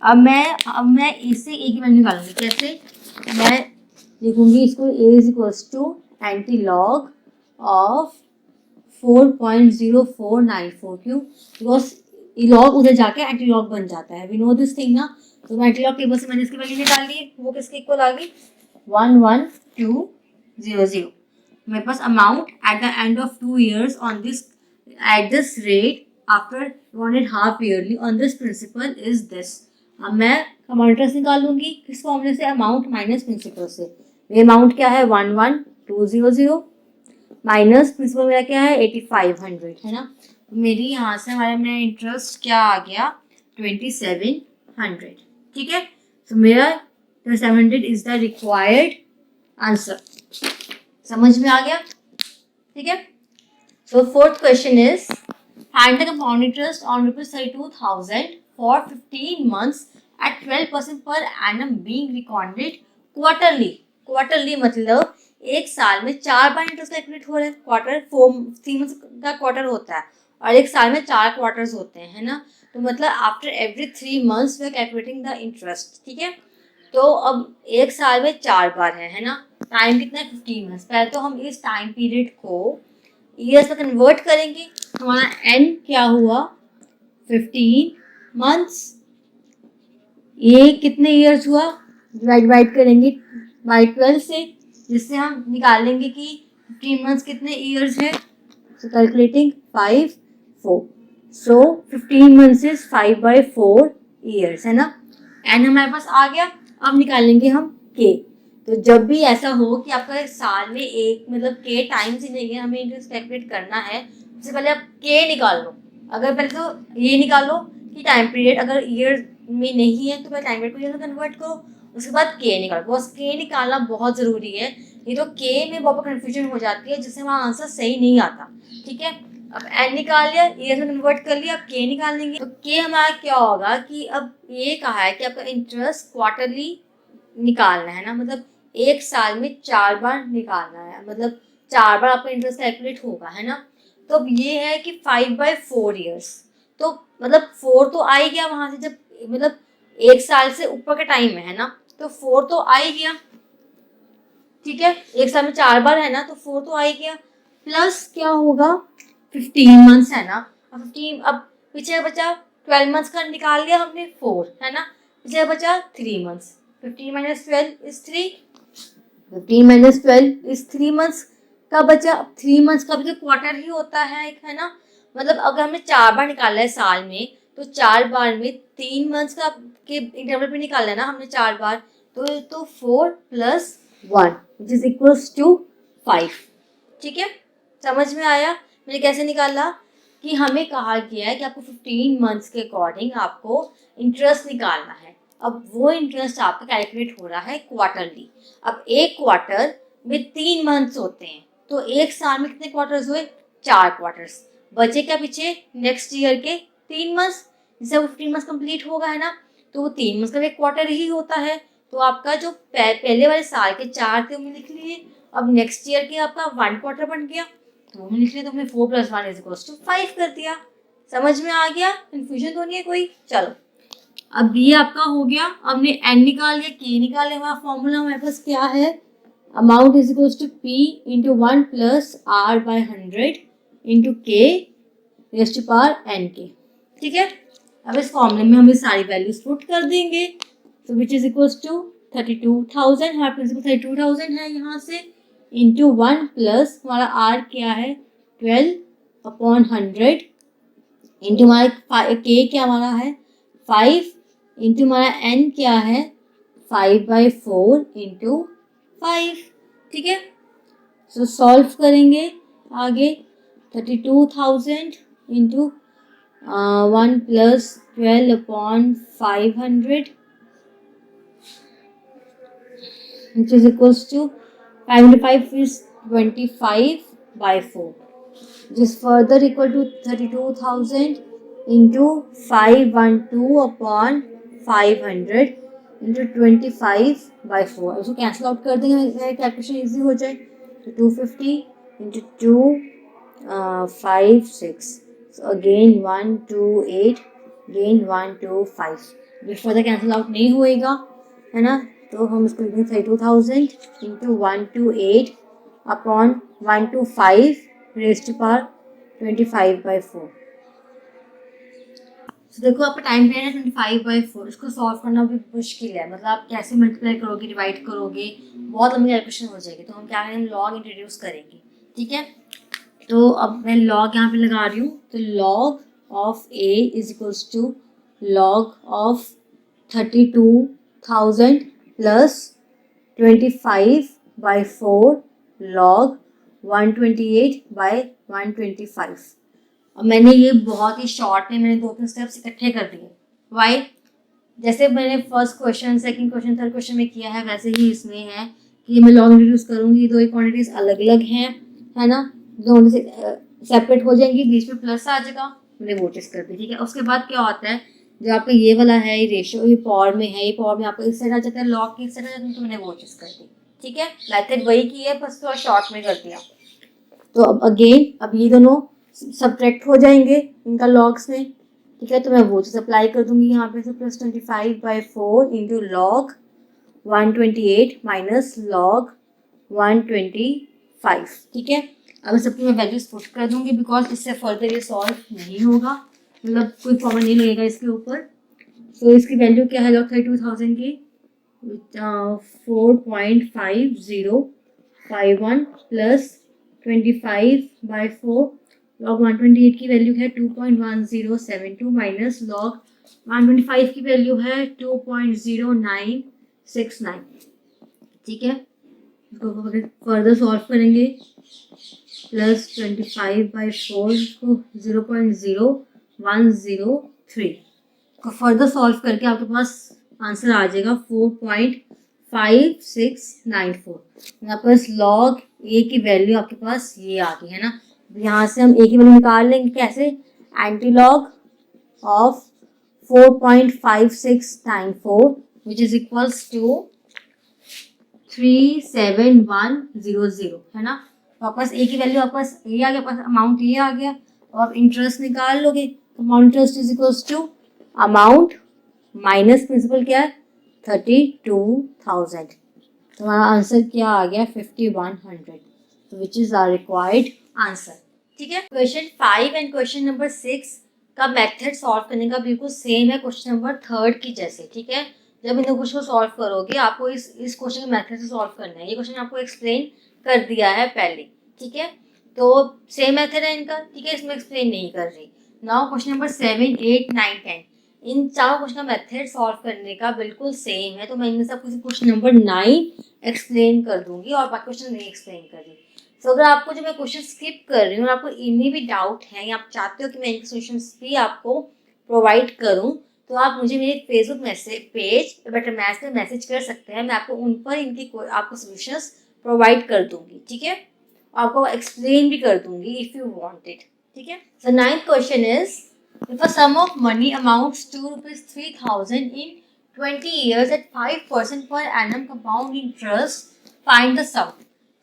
अब मैं इससे a की वैल्यू निकालूंगी। कैसे? मैं लिखूंगी इसको a is equals to anti log of 4.0494। क्यों? बिकॉज लॉग उधर जाके एंटी लॉग बन जाता है। वी नो दिस थिंग ना। तो मैं एंटी लॉग टेबल से मैंने इसकी वैल्यू निकाल ली, वो किसके इक्वल आ गई? 11200। मेरे पास amount at the end of 2 years on this at this rate after 1.5 yearly on this principal is this. अब मैं कंपाउंड इंटरेस्ट निकाल लूंगी किस फॉर्मूले से? अमाउंट माइनस प्रिंसिपल से। ये अमाउंट क्या है? 11200 माइनस प्रिंसिपल मेरा क्या है? 8500 है ना। तो मेरी यहाँ से हमारा मेरा इंटरेस्ट क्या आ गया? 2700। ठीक है, तो मेरा 2700 इज द रिक्वायर्ड आंसर। समझ में आ गया? ठीक है, so fourth question is find the compound interest on ₹32,000 for 15 months at 12% per annum being recorded quarterly। Quarterly मतलब एक साल में 4 बार इंटरेस्ट कैलकुलेट हो रहा है। क्वार्टर 3 मंथ्स का क्वार्टर होता है और एक साल में 4 क्वार्टर्स होते हैं, है ना। तो मतलब after every 3 months we are calculating the interest. ठीक है, तो अब एक साल में 4 बार है ना। टाइम कितना है? 15 months। पहले तो हम इस टाइम पीरियड को ईयर्स में कन्वर्ट करेंगे। हमारा एन क्या हुआ? 15 months। ये कितने ईयर्स हुआ? डिवाइड करेंगे बाई 12 से, जिससे हम निकालेंगे कि 15 months कितने ईयर्स है। So calculating 5 4। So 15 months is 5/4 years, है ना। एन हमारे पास आ गया। अब निकालेंगे हम के। तो जब भी ऐसा हो कि आपका साल में एक मतलब के टाइम्स ही नहीं है, हमें इंटरेस्ट कैलकुलेट करना है, सबसे पहले आप के निकाल लो। अगर पहले तो ये निकालो कि टाइम पीरियड अगर ईयर में नहीं है तो पहले टाइम पीरियड को ईयर में कन्वर्ट करो, उसके बाद के निकालो। बस के निकालना बहुत ज़रूरी है, नहीं तो के में बहुत कन्फ्यूजन हो जाती है, जिससे वहाँ आंसर सही नहीं आता। ठीक है, अब एन निकाल लिया, ईयर में कन्वर्ट कर लिया, अब के निकाल लेंगे। तो के हमारा क्या होगा कि अब ये कहा है कि आपका इंटरेस्ट क्वार्टरली निकालना है ना, मतलब एक साल में 4 बार निकालना है, मतलब 4 बार आपका इंटरेस्ट कैलकुलेट होगा, है ना। तो अब ये है कि 5/4 ईयर्स, तो मतलब 4 तो आ ही गया वहां से, जब मतलब एक साल से ऊपर का टाइम है ना, तो 4 तो आ ही गया। ठीक है, एक साल में 4 बार है ना, तो 4 तो आ ही गया। प्लस क्या होगा? 15 months है ना। अब 15, अब पीछे बचा 12 months का निकाल लिया हमने 4, है ना। पीछे बचा 3 months। 15 - 12 is 3। 15 - 12 is 3 months का बचा। 3 months का भी तो क्वार्टर ही होता है एक, है ना। मतलब अगर हमने 4 बार निकाला है साल में, तो 4 बार में 3 months का के इंटरवल पे निकालना है ना हमने 4 बार, तो 4 + 1 विच इज इक्वल्स टू 5। ठीक है, समझ में आया मैंने कैसे निकाला? कि हमें कहा गया है कि आपको 15 months के अकॉर्डिंग आपको इंटरेस्ट निकालना है। अब वो इंटरेस्ट आपका कैलकुलेट हो रहा है क्वार्टरली। अब एक क्वार्टर में 3 months होते हैं, तो एक साल में कितने क्वार्टर्स हुए? 4 क्वार्टर्स। बचे क्या पीछे? नेक्स्ट ईयर के 3 months, जिससे वो 15 months कंप्लीट होगा, है ना। तो वो 3 months का एक क्वार्टर ही होता है। तो आपका जो पहले वाले साल के 4 थे वो लिख लिए। अब नेक्स्ट ईयर के आपका 1 क्वार्टर बन गया, तो वो लिख लिया। तो हमने 4 + 1 = 5 कर दिया। समझ में आ गया? कंफ्यूजन तो नहीं है कोई? चलो, अब ये आपका हो गया। हमने एन निकाल लिया, के निकाल लिया। हमारा फॉर्मूला हमारे पास क्या है? Amount is equals to P × 1 + R/100 × K⁻n_K। ठीक है, अब इस फॉर्मूले में हम ये सारी वैल्यूज पुट कर देंगे। तो विच इज इक्वल्स टू 32,000, हमारा प्रिंसिपल 32,000 है यहाँ से, इंटू 1 प्लस हमारा आर क्या है 12/100, इंटू हमारा के क्या हमारा है 5, इंटू हमारा एन क्या है 5/4 इंटू 5, ठीक है। सो सॉल्व करेंगे आगे 32,000 into 1 plus 12/500 which is equals to 5 is 25/4, which is further equal to 32,000 into 512/500 into 25/4। उसको कैंसिल आउट कर देंगे, कैलकुलेशन इजी हो जाए। तो 250 into 2 5 6, so again 1 2 8, again 1 2 5, ये फर्दर कैंसिल आउट नहीं होएगा है ना। तो हम इसको लिखेंगे 32,000 into 128 upon 125 raised to power 25/4। तो देखो आपका टाइम पीरियड है 25/4, इसको सॉल्व करना भी मुश्किल है, मतलब आप कैसे मल्टीप्लाई करोगे, डिवाइड करोगे, बहुत लंबी कैलकुलेशन हो जाएगी। तो हम क्या करेंगे, लॉग इंट्रोड्यूस करेंगे, ठीक है। तो अब मैं लॉग यहाँ पे लगा रही हूँ, तो log of A is equals to log of 32,000 plus 25/4 log 128/125। अब मैंने ये बहुत ही शॉर्ट में मैंने 2-3 स्टेप्स इकट्ठे कर दिए। वाई? जैसे मैंने first question, second question, third question में किया है, वैसे ही इसमें है कि मैं लॉग इंट्रोड्यूस करूँगी, दो ही क्वांटिटीज अलग अलग हैं, है ना, दोनों से सेपरेट हो जाएंगी, बीच में प्लस आ जाएगा, मैंने वो चीज़ कर दी, ठीक है। उसके बाद क्या होता है, जो आपका ये वाला है, ये रेशियो, ये पावर में है, ये पावर में आपको इस साइड आ जाता है, लॉग की इस साइड आ जाता है, तो मैंने वो चीज़ कर दी, ठीक है। मेथड वही की है, बस थोड़ा शॉर्ट में कर दिया। तो अब अगेन, अब ये दोनों सब्ट्रैक्ट हो जाएंगे इनका लॉग्स में, ठीक है। तो मैं वो चीज़ अप्लाई कर दूंगी यहाँ पे, से plus 25/4 into log 128 minus log 125, ठीक है। अब सबकी मैं वैल्यूज पुट कर दूंगी, बिकॉज इससे फर्दर ये सॉल्व नहीं होगा, मतलब कोई फॉर्मूला नहीं लगेगा इसके ऊपर। तो इसकी वैल्यू क्या है लॉग 32,000 की 4.5051 प्लस 25/4 लॉग 128 की वैल्यू है 2.1072 माइनस लॉग 125 की वैल्यू है 2.0969, ठीक है। इसको फर्दर सॉल्व करेंगे, प्लस 25/4 को 0.0103 को फर्दर सॉल्व करके आपके पास आंसर आ जाएगा 4.5694। यहाँ पर लॉग ए की वैल्यू आपके पास ये आ गई है ना। यहाँ से हम ए की वैल्यू निकाल लेंगे कैसे, anti log of 4.5694 which is equals to 37100, है ना। तो आपके पास ए की वैल्यू, आपके पास ए आ गया, पास अमाउंट ये आ गया, और आप इंटरेस्ट निकाल लोगे। Amount interest is equals to amount minus principal क्या है 32,000। तो हमारा आंसर क्या आ गया 5100, तो which is our required answer, ठीक है। क्वेश्चन 5 एंड क्वेश्चन नंबर 6 का मेथड सॉल्व करने का बिल्कुल सेम है क्वेश्चन नंबर 3 की जैसे, ठीक है। जब इन क्वेश्चन को सॉल्व करोगे आपको इस क्वेश्चन के मेथड से सॉल्व करना है। ये क्वेश्चन आपको एक्सप्लेन कर दिया है पहले, ठीक है। तो सेम मेथड है इनका, ठीक है, इसमें एक्सप्लेन नहीं कर रही। नाउ क्वेश्चन नंबर 7, 8, 9, 10 इन चारों क्वेश्चन का मेथड सॉल्व करने का बिल्कुल सेम है। तो मैं इनमें से आपको क्वेश्चन नंबर 9 एक्सप्लेन कर दूंगी और बाकी क्वेश्चन नहीं एक्सप्लेन कर रही। तो अगर आपको जो मैं क्वेश्चन स्किप कर रही हूँ और आपको इनमें भी डाउट है या आप चाहते हो कि मैं इनके सोल्यूशंस भी आपको प्रोवाइड करूँ, तो आप मुझे मेरे Facebook message page better maths पे मैसेज कर सकते हैं। मैं आपको उन पर इनकी आपको सोल्यूशंस प्रोवाइड कर दूंगी, ठीक है, आपको एक्सप्लेन भी कर दूंगी इफ यू वांट इट, ठीक है। सो 9th question is, if a sum of money amounts to ₹3,000 in 20 years at 5% per annum compound interest, find the sum.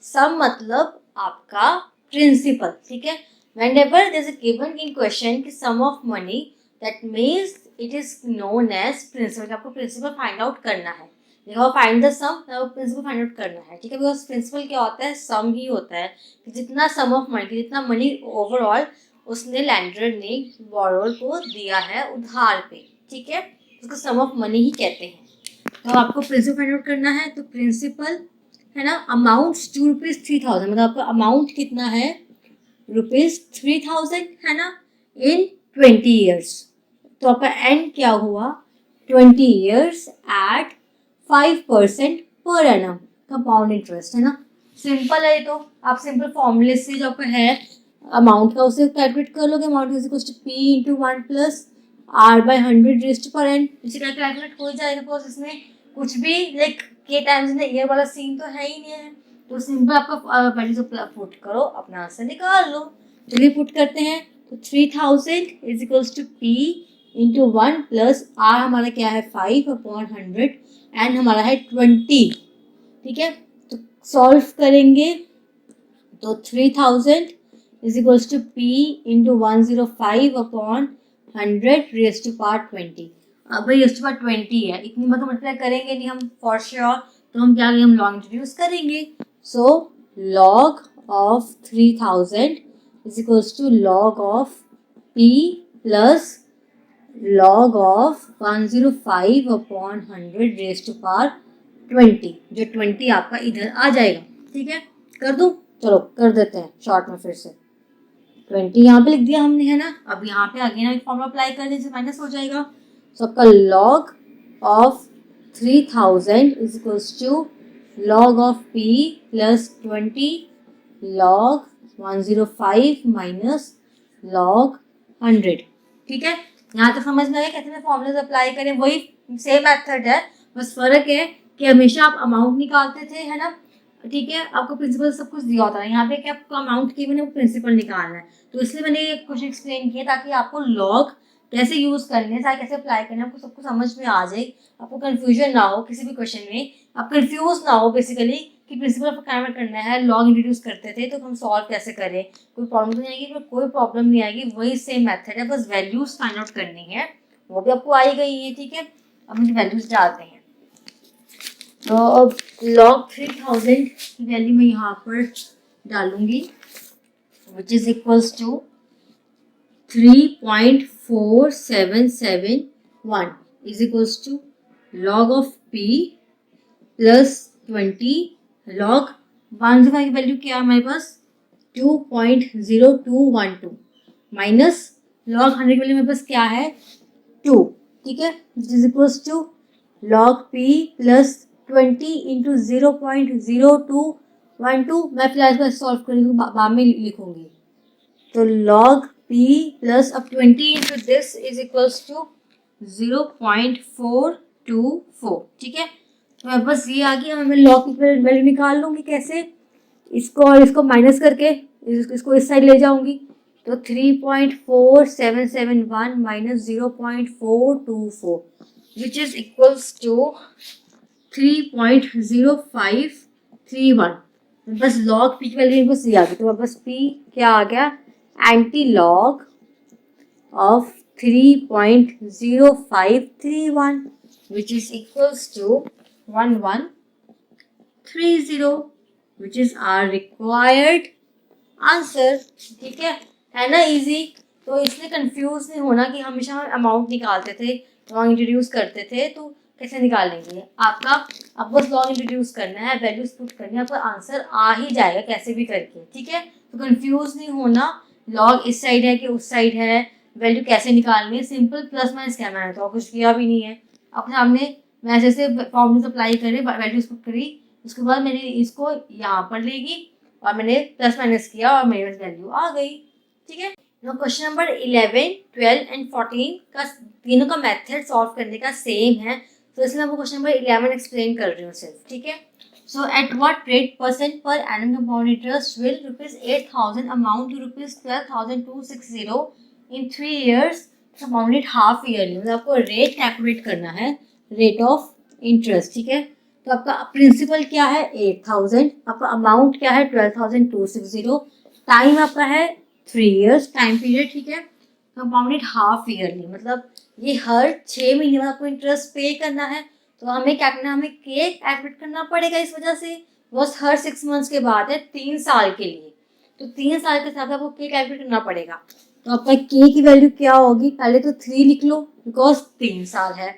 Sum मतलब आपका प्रिंसिपल, ठीक है। Whenever there is a given in question कि sum of money, that means it is known as principal। आपको principal find out करना है, देखो find the sum, principal find out करना है, ठीक है। बिकॉज प्रिंसिपल क्या होता है, सम ही होता है कि जितना सम ऑफ मनी, जितना मनी ओवरऑल उसने लैंडर ने बोरोर को दिया है उधार पे, ठीक है, उसको सम ऑफ मनी ही कहते हैं। तो आपको प्रिंसिपल फाइंड आउट करना है, तो प्रिंसिपल है ना अमाउंट टू ₹3000, मतलब आपका अमाउंट कितना है ₹3000 है ना इन 20 ईयर्स। तो आपका एंड क्या हुआ 20 ईयर्स एट 5% पर एनम कंपाउंड इंटरेस्ट, है ना। सिंपल है, तो आप सिंपल फॉर्मूले से जो आपका है अमाउंट का उसे कैलकुलेट कर लोगे। Amount is equal to P into 1 plus R/100 raised to पर एन, इसी का कैलकुलेट हो जाएगा। बिकॉज इसमें कुछ भी लाइक के टाइम्स इन ईयर वाला सीन तो है ही नहीं है, तो सिंपल आपका वैल्यू पुट करो, अपना आंसर निकाल लो। चलिए पुट करते हैं, तो 3000 is equals to P into 1 plus R हमारा क्या है 5/100 एंड हमारा है 20, ठीक है। तो सॉल्व करेंगे तो 3000 is equals to P into 105/100 raise to power 20। अब भाई रेज़ टू पावर 20 है, इतनी बार तो मल्टीप्लाई करेंगे नहीं हम फॉर श्योर, तो हम क्या करेंगे, हम लॉग इंट्रोड्यूस करेंगे। So log of 3000 is equals to log of P plus log of 105/100 raise to power 20, जो 20 आपका इधर आ जाएगा, ठीक है। कर दूं, चलो कर देते हैं शॉर्ट में, फिर से 20 यहाँ पे लिख दिया हमने, है ना। अब यहाँ पे अगेन एक फॉर्मूला अप्लाई कर दीजिए, माइनस हो जाएगा। सो आपका log of 3000 is equals to log of P plus 20 log 105 minus log 100, ठीक है। यहाँ तक समझ में आया कैसे फॉर्मूलाज अप्लाई करें, वही सेम मेथड है, बस फर्क है कि हमेशा आप अमाउंट निकालते थे, है ना, ठीक है। आपको प्रिंसिपल सब कुछ दिया होता है, यहाँ पे क्या आपको अमाउंट की मैंने प्रिंसिपल निकालना है, तो इसलिए मैंने ये क्वेश्चन एक्सप्लेन किया ताकि आपको लॉग कैसे यूज करने हैं, कैसे अप्लाई करना है, आपको सबको समझ में आ जाए, आपको कंफ्यूजन ना हो किसी भी क्वेश्चन में, आप कंफ्यूज ना हो बेसिकली कि प्रिंसिपल कैसे करना है। लॉग इंट्रोड्यूस करते थे तो हम सॉल्व कैसे करें, कोई प्रॉब्लम तो नहीं आएगी, कोई प्रॉब्लम नहीं आएगी, वही सेम मेथड है, बस वैल्यूज फाइंड आउट करनी है, वो भी आपको आई गई है, ठीक है। अब मुझे वैल्यूज डालते हैं, तो अब लॉग 3000 की वैल्यू मैं यहाँ पर डालूंगी, which is equals to 3.4771 is equals to log of P plus 20 log 105 की वैल्यू क्या है हमारे पास 2.0212 माइनस लॉग 100 की वैल्यू मेरे पास क्या है 2, ठीक है, which is equals to log P plus 20 into 0.0212। मैं फिलहाल इसको सॉल्व करूँगी, बाद में लिखूंगी। तो लॉग पी प्लस अब 20 into this is equals to 0.424, ठीक है। तो बस ये आ गया, मैं लॉग की वैल्यू निकाल लूँगी कैसे, इसको और इसको माइनस करके इसको इस साइड ले जाऊँगी, तो 3.4771 minus 0.424 which is equals to 3.0531। बस लॉग पी की वैल्यू बस ये आ गई, तो बस पी क्या आ गया anti log of 3.0531 which is equals to 1130 which is our required answer, ठीक है ना इजी। तो इसलिए कंफ्यूज नहीं होना कि हमेशा अमाउंट निकालते थे, लॉन्ग इंट्रोड्यूस करते थे, तो कैसे निकालेंगे, आपको बस लॉन्ग इंट्रोड्यूस करना है, वैल्यूज पुट करनी है, आपका आंसर आ ही जाएगा कैसे भी करके, ठीक है। तो कंफ्यूज नहीं होना, लॉग इस साइड है कि उस साइड है, वैल्यू कैसे निकालनी है, सिंपल प्लस माइनस क्या, मैंने तो कुछ किया भी नहीं है, अपने सामने मैं जैसे फॉर्मूला अप्लाई करे, वैल्यूज पुट करी, उसके बाद मैंने इसको यहाँ पर लेगी और मैंने प्लस माइनस किया और मेरे पास वैल्यू आ गई, ठीक है। क्वेश्चन नंबर 11, 12 एंड 14 का तीनों का मेथड सॉल्व करने का सेम है, तो इसलिए मैं क्वेश्चन नंबर 11 एक्सप्लेन कर रही हूँ सिर्फ, ठीक है। So at what rate percent per annum compound interest will ₹8,000 amount to ₹12,260 in 3 years compounded half yearly, मतलब आपको रेट कैलकुलेट करना है, रेट ऑफ इंटरेस्ट, ठीक है। तो आपका प्रिंसिपल क्या है 8,000, आपका अमाउंट क्या है 12,260, टाइम आपका है 3 years टाइम पीरियड, ठीक है। कंपाउंडेड हाफ ईयरली, मतलब ये हर 6 महीने में आपको इंटरेस्ट पे करना है, तो हमें क्या करना है, हमें केक कैलकुलेट करना पड़ेगा, इस वजह से बस हर 6 months के बाद है 3 साल के लिए, तो 3 साल के साथ आपको केक कैलकुलेट करना पड़ेगा। तो आपका के की वैल्यू क्या होगी, पहले तो 3 लिख लो बिकॉज 3 साल है,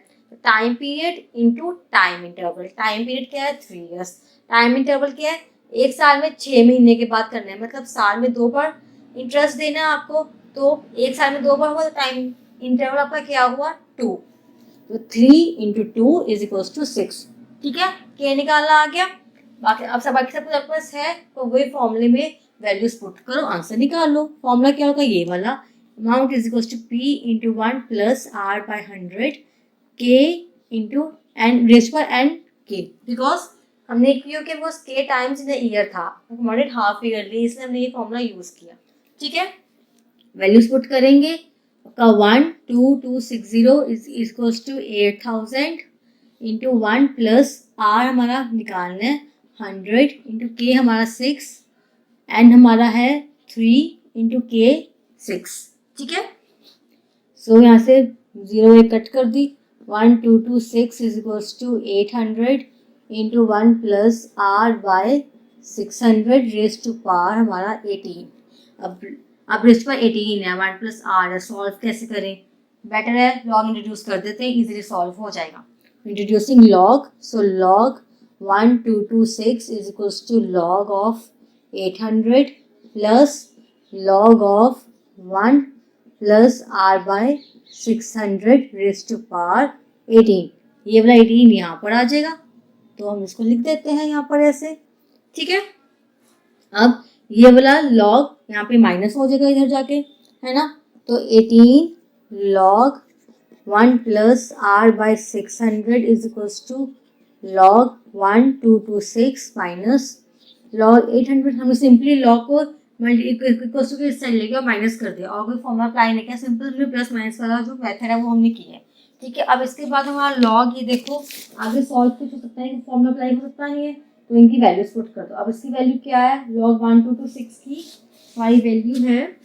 time period into time interval. Time period क्या है 3 ईयर्स, टाइम इंटरवल क्या है, एक साल में 6 महीने के बाद करना है, मतलब साल में 2 बार इंटरेस्ट देना है आपको, तो एक साल में 2 बार हुआ तो टाइम इंटरवल आपका क्या हुआ 2, तो 3 इंटू 2 इज इक्वल टू 6। ठीक है, के निकालना आ गया। बाकी अब सब कुछ आपके पास है, तो वही फॉर्मूले में वैल्यूज पुट करो, आंसर निकाल लो। फॉर्मूला क्या होगा, ये वाला, amount is equal to P into 1 plus R by 100 के इंटू एन रेज पर एन के, बिकॉज हमने क्यों कि वो के टाइम्स इन ईयर था, हमारे हाफ ईयरली, इसलिए हमने ये फॉर्मूला यूज किया। ठीक है, वैल्यूज पुट करेंगे, का 12260 is equals to 8000 into 1 plus R हमारा निकालना है 100 इंटू के हमारा 6 एन हमारा है 3 इंटू के 6। ठीक है, सो यहाँ से 0 एक कट कर दी, 1226 is equals to 800 into 1 plus R by 600 raise to power हमारा 18। अब रेज पर 18 है, 1 प्लस आर है, सॉल्व कैसे करें, बेटर है लॉग इंट्रोड्यूस कर देते हैं, इजीली सॉल्व हो जाएगा। Introducing log, so log 1226 is equals to log of 800 plus log of 1 plus r by 600 raised to power 18। ये वाला 18 यहाँ पर आ जाएगा, तो हम इसको लिख देते हैं यहाँ पर ऐसे। ठीक है, अब ये वाला log यहाँ पे माइनस हो जाएगा इधर जाके, है ना, तो 18 log 1 plus r by 600 is equals to log 1226 minus log 800। हमने सिंपली log को इक्वल्स टू के इस साइड लेके और माइनस कर दिया, और कोई फॉर्मूला अप्लाई नहीं किया, सिंपल हमने प्लस माइनस वाला जो मेथड है वो हमने किया है। ठीक है, अब इसके बाद हमारा log, ये देखो आगे सॉल्व कुछ हो सकता है कि फॉर्मूला अप्लाई हो सकता नहीं है, तो इनकी वैल्यूज पुट कर दो। अब इसकी वैल्यू क्या है, log 1226 की हमारी वैल्यू है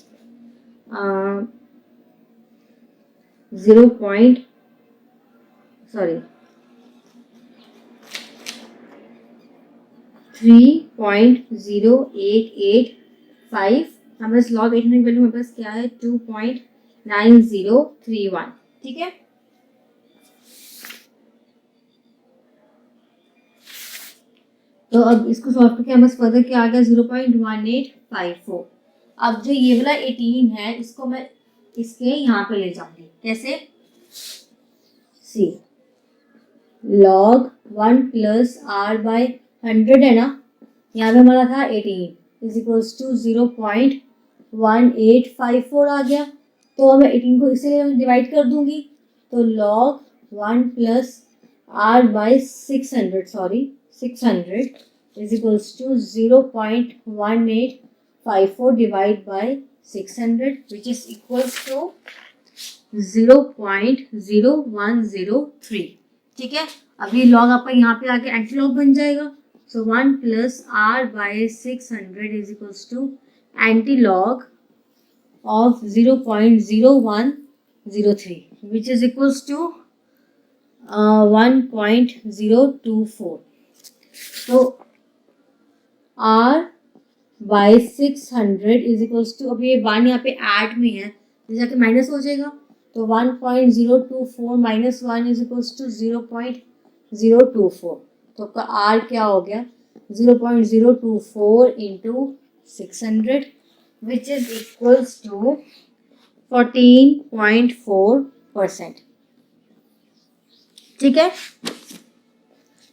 3.0885। हमारे पास log 800 वैल्यू मेरे पास क्या है 2.9031। ठीक है, तो अब इसको सॉल्व करके हमारे पास फर्दर क्या आ गया 0.1854। अब जो ये वाला 18 है इसको मैं इसके यहाँ पे ले जाऊंगी, कैसे, सी log 1 प्लस आर बाय 100 है ना, यहाँ पे हमारा था 18 इज इक्वल्स टू 0.1854 आ गया, तो मैं 18 को इससे डिवाइड कर दूंगी, तो log 1 plus R by 600 is equals to 0.1854 divide by 600 which is equals to 0.0103। ठीक है, अभी log आपका यहाँ पे आके एंटी लॉग बन जाएगा, so 1 plus R by 600 is equals to anti log of 0.0103 which is equals to 1.024। तो r by 600 is equals to, अब ये 1 यहाँ पे ऐड में है तो जाके माइनस हो जाएगा, तो 1.024 माइनस 1 इज इक्वल्स टू 0.024, तो आपका r क्या हो गया 0.024 into 600 which is equals to 14.4%। ठीक है,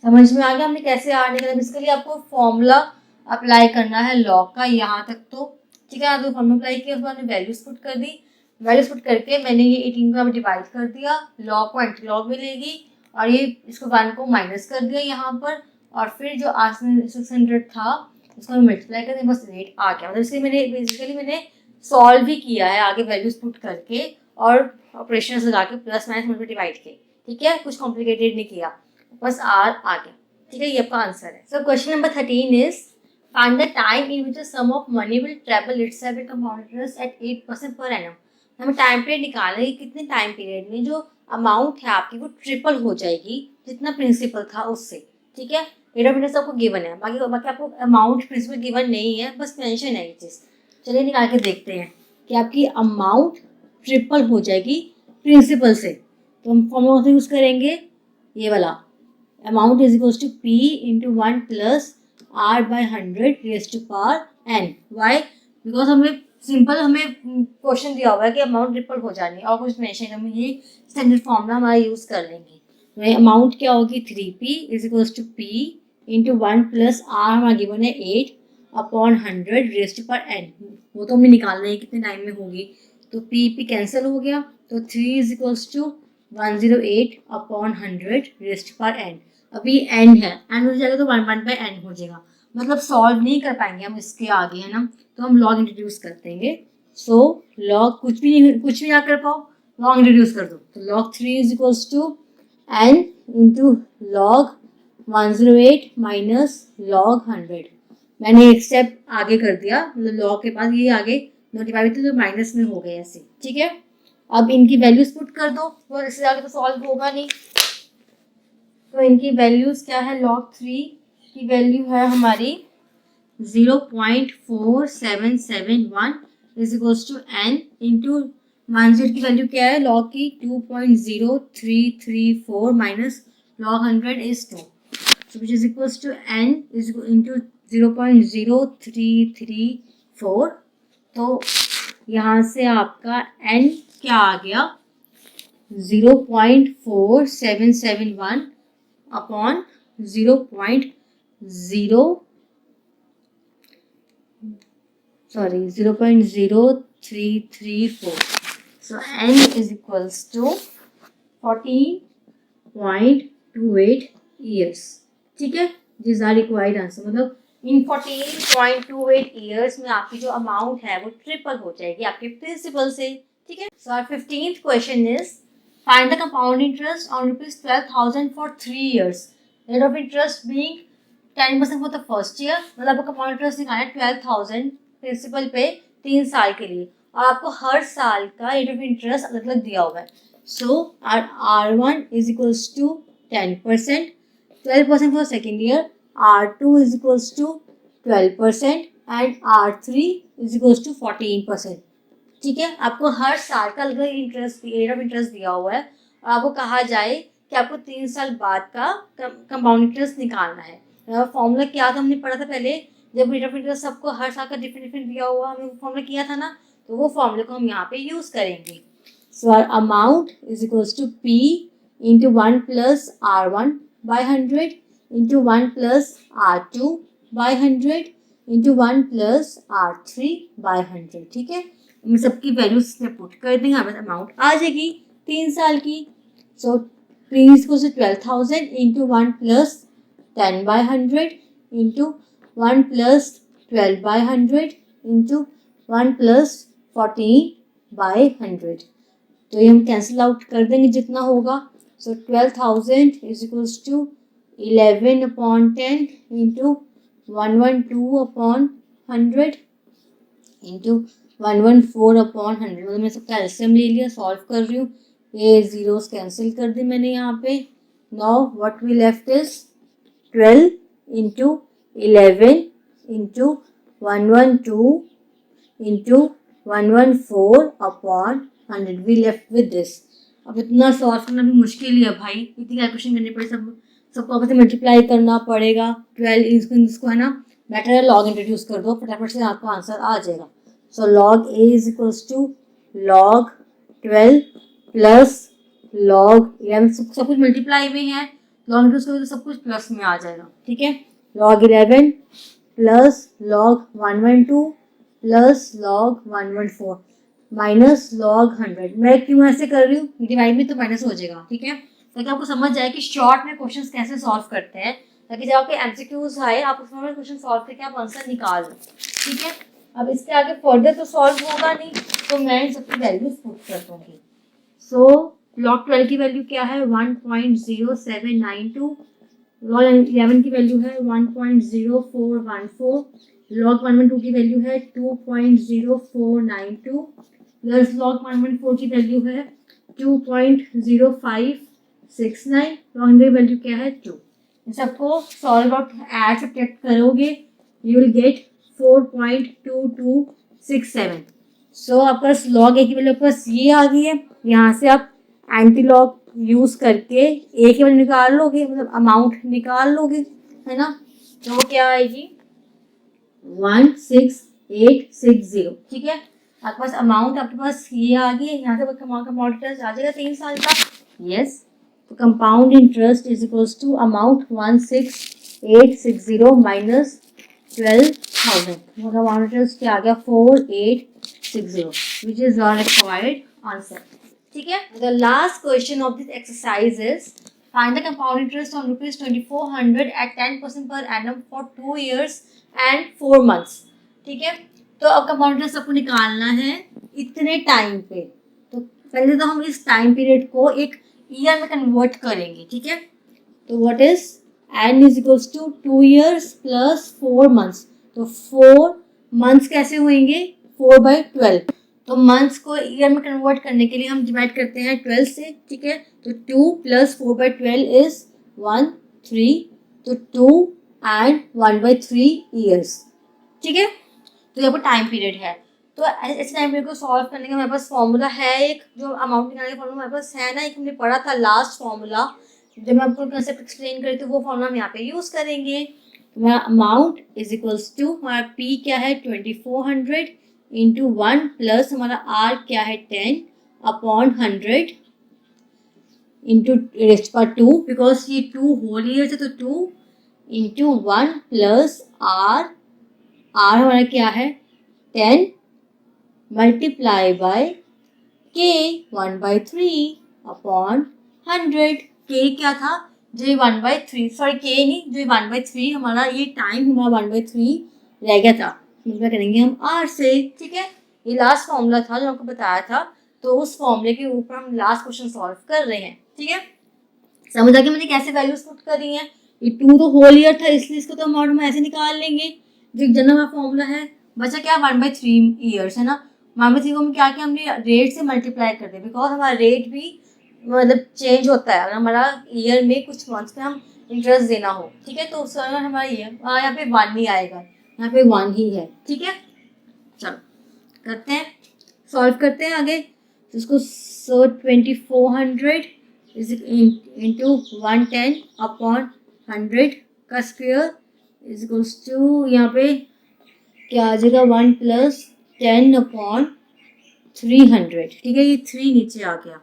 समझ में आ गया हमने कैसे r निकाला। इसके लिए आपको फॉर्मूला अप्लाई करना है लॉग का यहाँ तक, तो ठीक है, तो फॉर्मूला अप्लाई किया, उसको हमने वैल्यूज पुट कर दी, वैल्यूज पुट करके मैंने ये 18 को डिवाइड कर दिया, लॉग को एंटी लॉग में लेगी और ये इसको 1 को माइनस कर दिया यहाँ पर, और फिर जो 600 था उसको हम मल्टीप्लाई कर दिया, बस रेट आ गया। मतलब इसलिए मैंने बेसिकली मैंने सॉल्व भी किया है आगे वैल्यूज पुट करके और ऑपरेशंस लगा के प्लस माइनस में डिवाइड किए। ठीक है, कुछ कॉम्प्लिकेटेड नहीं किया, बस आर आ गया। ठीक है, ये आपका आंसर है। So question number 13 is find the time in which the sum of money will travel itself in compound interest at 8% per annum. हमें टाइम पीरियड निकालना है, कितने टाइम पीरियड में जो अमाउंट है आपकी वो ट्रिपल हो जाएगी जितना प्रिंसिपल था उससे। ठीक है, रेट ऑफ इंटरेस्ट आपको गिवन है, बाकी आपको अमाउंट प्रिंसिपल गिवन नहीं है, बस मेंशन है ये चीज़। चलिए निकाल के देखते हैं कि आपकी अमाउंट ट्रिपल हो जाएगी प्रिंसिपल से तो हम फॉर्मूला कौन सा यूज़ करेंगे, ये वाला, amount is equals to P into 1 plus R by 100 raise to power n। Why? Because हमें सिंपल हमें क्वेश्चन दिया हुआ है कि अमाउंट ट्रिपल हो जानी है और कुछ मेंशन, हम ये स्टैंडर्ड फॉर्मूला हमारा यूज़ कर लेंगे। अमाउंट क्या होगी, 3P is equals to P into 1 plus R हमारा गिवन है 8 upon 100 raise to power n। वो तो हमें निकालना है कितने टाइम में होगी, तो P कैंसिल हो गया, तो 3 is equals to 108 upon 100 raise to power n। अभी n है, n हो जाएगा तो 1 बाय n हो जाएगा, मतलब सॉल्व नहीं कर पाएंगे हम इसके आगे, है ना, तो हम लॉग इंट्रोड्यूस कर देंगे। सो लॉग कुछ भी ना कर पाओ, लॉग इंट्रोड्यूस कर दो, तो log 3 is equals to n into log 108 minus log 100। मैंने एक स्टेप आगे कर दिया, मतलब लॉग के पास ये आगे नोटिफाई थे तो माइनस में हो गए ऐसे, ठीक है। अब इनकी वैल्यूज पुट कर दो, तो इससे आगे तो सॉल्व होगा नहीं। तो इनकी वैल्यूज क्या है, लॉग 3 की वैल्यू है हमारी 0.4771 is equals to n into 100 की वैल्यू क्या है लॉग की, 2.0334 minus log 100 is 2, so which is equals to n is into 0.0334। तो यहाँ से आपका n क्या आ गया, 0.4771 upon 0.0334। So n is equals to 14.28 years, ठीक है। दिस आर रिक्वायर्ड आंसर, मतलब इन 14.28 ईयर्स में आपकी जो अमाउंट है वो ट्रिपल हो जाएगी आपके प्रिंसिपल से, ठीक है। So our 15th question is find the compound interest on ₹12,000 for 3 years, rate of interest being 10% for the first year, मतलब आपको कंपाउंड इंटरेस्ट निकालना है 12,000 प्रिंसिपल पे 3 साल के लिए, और आपको हर साल का रेट ऑफ इंटरेस्ट अलग अलग दिया हुआ है। So R1 is equals to 10%, 12% for second year, R2 is equals to 12% and R3 is equals to 14%, ठीक है। आपको हर साल का अलग इंटरेस्ट, रेट ऑफ इंटरेस्ट दिया हुआ है, और आपको कहा जाए कि आपको 3 साल बाद का कंपाउंड इंटरेस्ट निकालना है। फॉर्मूला क्या था, हमने पढ़ा था पहले, जब रेट ऑफ इंटरेस्ट सबको हर साल का डिफरेंट डिफरेंट दिया हुआ, हमने फॉर्मूला किया था ना, तो वो फॉर्मूले को हम यहाँ पे यूज़ करेंगे। So our amount is equals to P into 1 plus R1 by 100 into 1 plus R2 by 100 into 1 plus R3 by 100, ठीक है। हम सबकी वैल्यूज इसमें पुट कर देंगे, हमारे अमाउंट आ जाएगी 3 साल की। सो प्लीज को से 12,000 into 1 plus 10 by 100 into 1 plus 12 by 100 into 1 plus 14 by 100। तो ये हम कैंसिल आउट कर देंगे जितना होगा। So 12,000 is equals to 11 upon 10 into 112 upon 100 into 114 upon 100, मतलब मैं सबका एलसीएम ले लिया, सॉल्व कर रही हूँ, ये जीरोस कैंसिल कर दी मैंने यहाँ पे। Now what we left is 12 into 11 into 112 into 114 upon 100, we left with this. अब इतना सॉल्व करना भी मुश्किल ही है भाई, इतनी कैलकुलेशन करनी पड़े, सबको आपस में मल्टीप्लाई करना पड़ेगा। 12 इसको है ना, बेटर है लॉग इंट्रोड्यूस कर दो, फटाफट से आपको आंसर आ जाएगा। So log A is equals to log 12 plus log 11, सब कुछ मल्टीप्लाई में है, लॉग इंट्रोड्यूस करोगे तो सब कुछ प्लस में आ जाएगा, ठीक है। Log 11 plus log 112 plus log 114 minus log 100। मैं क्यों ऐसे कर रही हूँ, डिवाइड में तो माइनस हो जाएगा, ठीक है, ताकि आपको समझ जाए कि शॉर्ट में क्वेश्चंस कैसे सॉल्व करते हैं, ताकि जब आपके एमसीक्यूज आए आप उसमें क्वेश्चन सॉल्व करके आप आंसर निकाल लो, ठीक है। अब इसके आगे फर्दर तो सॉल्व होगा नहीं, तो मैं इन सबकी वैल्यूज पुट कर दूँगी। सो लॉग 12 की वैल्यू क्या है 1.0792, लॉग 11 की वैल्यू है 1.0414, लॉग 112 की वैल्यू है 2.0492 प्लस लॉग 114 की वैल्यू है 2.0569, लॉग 100 की वैल्यू क्या है 2। इन सबको सॉल्व आउट ऐड सब्ट्रैक्ट करोगे यू विल गेट 4.2267। सो आपका लॉग ए की वैल्यू आपके पास ये आ गई है। यहाँ से आप एंटी लॉग यूज़ करके ए की वैल्यू निकाल लोगे, मतलब अमाउंट निकाल लोगे, है ना। तो क्या आएगी 16860, ठीक है। आपके पास अमाउंट, आपके पास ये आ गई है, यहाँ से कंपाउंड इंटरेस्ट आ जाएगा 3 साल का। यस, तो compound interest is equals to amount 16860 minus 12,000, compound interest क्या आ गया 4860, which is our required answer, ठीक है। The last question of this exercise is find the compound interest on ₹2400 at 10% per annum for 2 years and 4 months, ठीक है। तो अब compound interest आपको निकालना है इतने टाइम पे, तो पहले तो हम इस टाइम पीरियड को एक ईयर में कन्वर्ट करेंगे, ठीक है। तो what is n is equals to 2 years plus 4 months, तो 4 months कैसे होंगे 4/12, तो मंथ्स को ईयर में कन्वर्ट करने के लिए हम डिवाइड करते हैं 12 से, ठीक है। तो 2 प्लस 4/12 इज 1 3, तो 2 एंड 1/3 ईयर्स, ठीक है। तो यहाँ पर टाइम पीरियड है, तो इस टाइम पीरियड को सॉल्व करने का हमारे पास फॉर्मूला है एक, जो अमाउंट निकालने का फॉर्मूला हमारे पास है ना, एक हमने पढ़ा था लास्ट फॉर्मूला, जब मैं आपको कंसेप्ट एक्सप्लेन करी तो वो फॉर्मूला हम यहाँ पे यूज करेंगे। हमारा अमाउंट इज इक्वल्स टू, हमारा पी क्या है 2400 इंटू 1 प्लस हमारा आर क्या है 10 अपॉन 100 इंटू रेस्ट पर 2, बिकॉज ये 2 होल ईयर है, तो 2 इंटू 1 प्लस आर हमारा क्या है 10 मल्टीप्लाई बाय के 1/3 अपॉन 100, के क्या था जो 1/3, सॉरी के नहीं, जो 1/3 हमारा ये टाइम हमारा 1/3 रह गया था, मल्टीप्लाई करेंगे हम आर से, ठीक है। ये लास्ट फॉर्मूला था जो आपको बताया था, तो उस फॉर्मूले के ऊपर हम लास्ट क्वेश्चन सॉल्व कर रहे हैं, ठीक है। समझ आ गया मैंने कैसे वैल्यूज पुट करी हैं। ये 2 तो होल ईयर था, इसलिए इसको तो अमाउंट हम ऐसे निकाल लेंगे, जो जनरल फॉर्मूला है। बचा क्या 1/3 ईयर्स, है ना। 1/3 को हम क्या किया, हमने रेट से मल्टीप्लाई कर दिया, बिकॉज हमारा रेट भी मतलब चेंज होता है, अगर हमारा ईयर में कुछ मंथ्स पे हम इंटरेस्ट देना हो, ठीक है। तो उस समय हमारा ईयर यहाँ पे 1 ही आएगा, यहाँ पे 1 ही है, ठीक है। चलो करते हैं, सॉल्व करते हैं आगे। तो इसको 2400 इज इंटू 110 अपॉन 100 का स्क्वायर इज इक्वल्स टू, यहाँ पे क्या आ जाएगा 1 प्लस 10 अपॉन 300, ठीक है। ये 3 नीचे आ गया,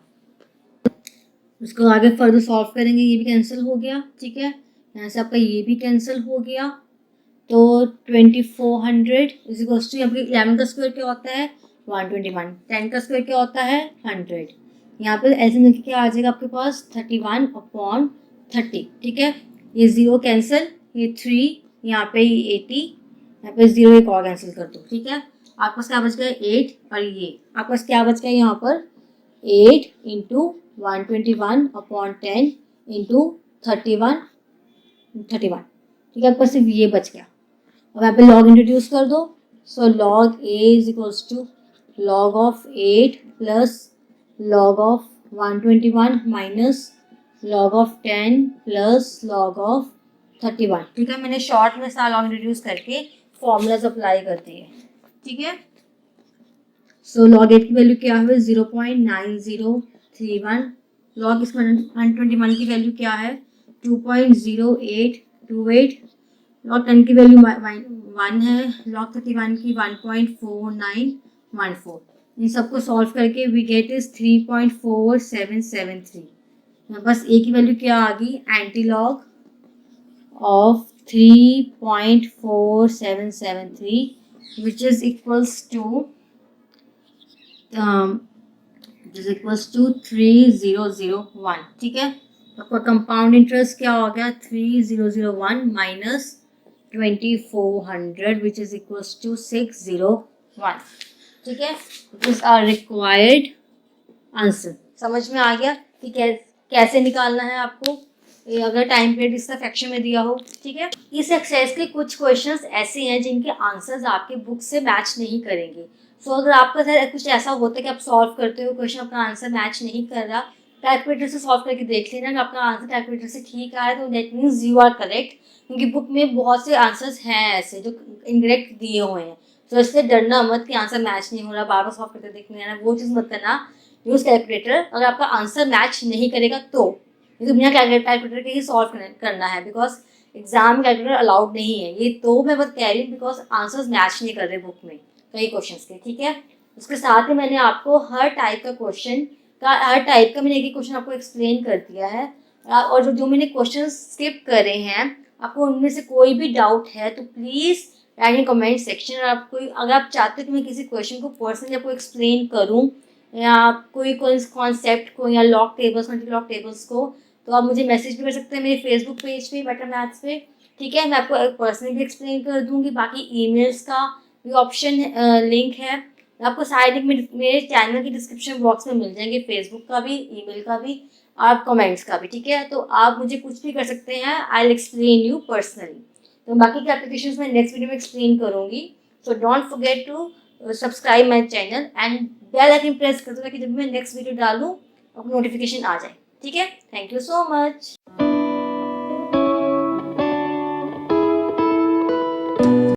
उसको आगे फर्दर सॉल्व करेंगे, ये भी कैंसिल हो गया, ठीक है। यहाँ से आपका ये भी कैंसिल हो गया, तो 2400 इज इक्वल्स टू, यहाँ पे 11 का स्क्वायर क्या होता है 121, 10 का स्क्वायर क्या होता है 100, यहाँ पे ऐसे मिलकर क्या आ जाएगा आपके पास 31 अपॉन 30, ठीक है। ये 0 कैंसिल, ये 3, यहाँ पे 80, यहाँ पे 0 एक और कैंसिल कर दो, ठीक है। आपके पास क्या बच गया 8, और ये आपके पास क्या बच गया यहाँ पर 8 इंटू 121 अपॉन 10 इंटू 31, ठीक है। आपके पास सिर्फ ये बच गया। अब यहाँ पे लॉग इंट्रोड्यूस कर दो, so log A is equals to log of 8 plus log of 121 minus log of 10 plus log of 31, ठीक है। मैंने शॉर्ट में सारा लॉग इंट्रोड्यूस करके फॉर्मूलाज अप्लाई कर दिए, ठीक है। सो लॉग 8 की वैल्यू क्या है 0.9031, लॉग इसमें 121 की वैल्यू क्या है 2.0828, लॉग 10 की वैल्यू 1 है, लॉग 31 की 1.4914, इन सबको सॉल्व करके वी गेट इज 3.4773। बस ए की वैल्यू क्या आ गई anti log of 3.4773 which is equals to 3001, ठीक है। आपका कंपाउंड इंटरेस्ट क्या हो गया 3001 minus 2400 which is equals to 601, ठीक है। This are required answer. समझ में आ गया कि कैसे निकालना है आपको, अगर टाइम पीरियड इसका फ्रैक्शन में दिया हो, ठीक है। इस एक्सरसाइज के कुछ क्वेश्चंस ऐसे हैं जिनके आंसर्स आपके बुक से मैच नहीं करेंगे। सो अगर आपका कुछ ऐसा होता है कि आप सॉल्व करते हो क्वेश्चन अपना आंसर मैच नहीं कर रहा, कैलकुलेटर से सॉल्व करके देख लेना, अगर अपना आंसर कैलकुलेटर से ठीक आ रहा है तो that means you are correct, क्योंकि बुक में बहुत से आंसर्स हैं ऐसे जो इनकरेक्ट दिए हुए हैं। तो इसलिए डरना मत कि आंसर मैच नहीं हो रहा, बार बार सॉल्व करके देखने आना, वो चीज़ मत करना। यूज़ कैलकुलेटर अगर आपका आंसर मैच नहीं करेगा तो, क्योंकि बिना कैलकुलेटर के ही सॉल्व करना है, बिकॉज एग्जाम में कैलकुलेटर अलाउड नहीं है। ये तो मैं बस कह रही हूँ बिकॉज आंसर्स मैच नहीं कर रहे बुक में कई क्वेश्चंस के, ठीक है। उसके साथ ही मैंने आपको हर टाइप का मैंने एक क्वेश्चन आपको एक्सप्लेन कर दिया है। और जो मैंने क्वेश्चन स्किप करे हैं, आपको उनमें से कोई भी डाउट है तो please write in comment section. और आप कोई अगर आप चाहते हो कि मैं किसी क्वेश्चन को पर्सनली आपको एक्सप्लेन करूँ या कोई कॉन्सेप्ट को या lock tables anti lock tables को, तो आप मुझे मैसेज भी कर सकते हैं मेरे फेसबुक पेज पे बेटर मैथ्स पे, ठीक है। मैं आपको पर्सनली भी एक्सप्लेन कर दूँगी। बाकी ईमेल्स का भी ऑप्शन लिंक है, आपको सारे लिंक मेरे चैनल के डिस्क्रिप्शन बॉक्स में मिल जाएंगे, फेसबुक का भी, ईमेल का भी और कमेंट्स का भी, ठीक है। तो आप मुझे कुछ भी कर सकते हैं, I will explain you personally. तो बाकी के एप्लीकेशंस मैं नेक्स्ट वीडियो में एक्सप्लेन करूँगी। So don't forget to subscribe my channel and bell icon press कर दो ताकि जब मैं नेक्स्ट वीडियो डालूँ आपको नोटिफिकेशन आ जाए, ठीक है। Thank you so much.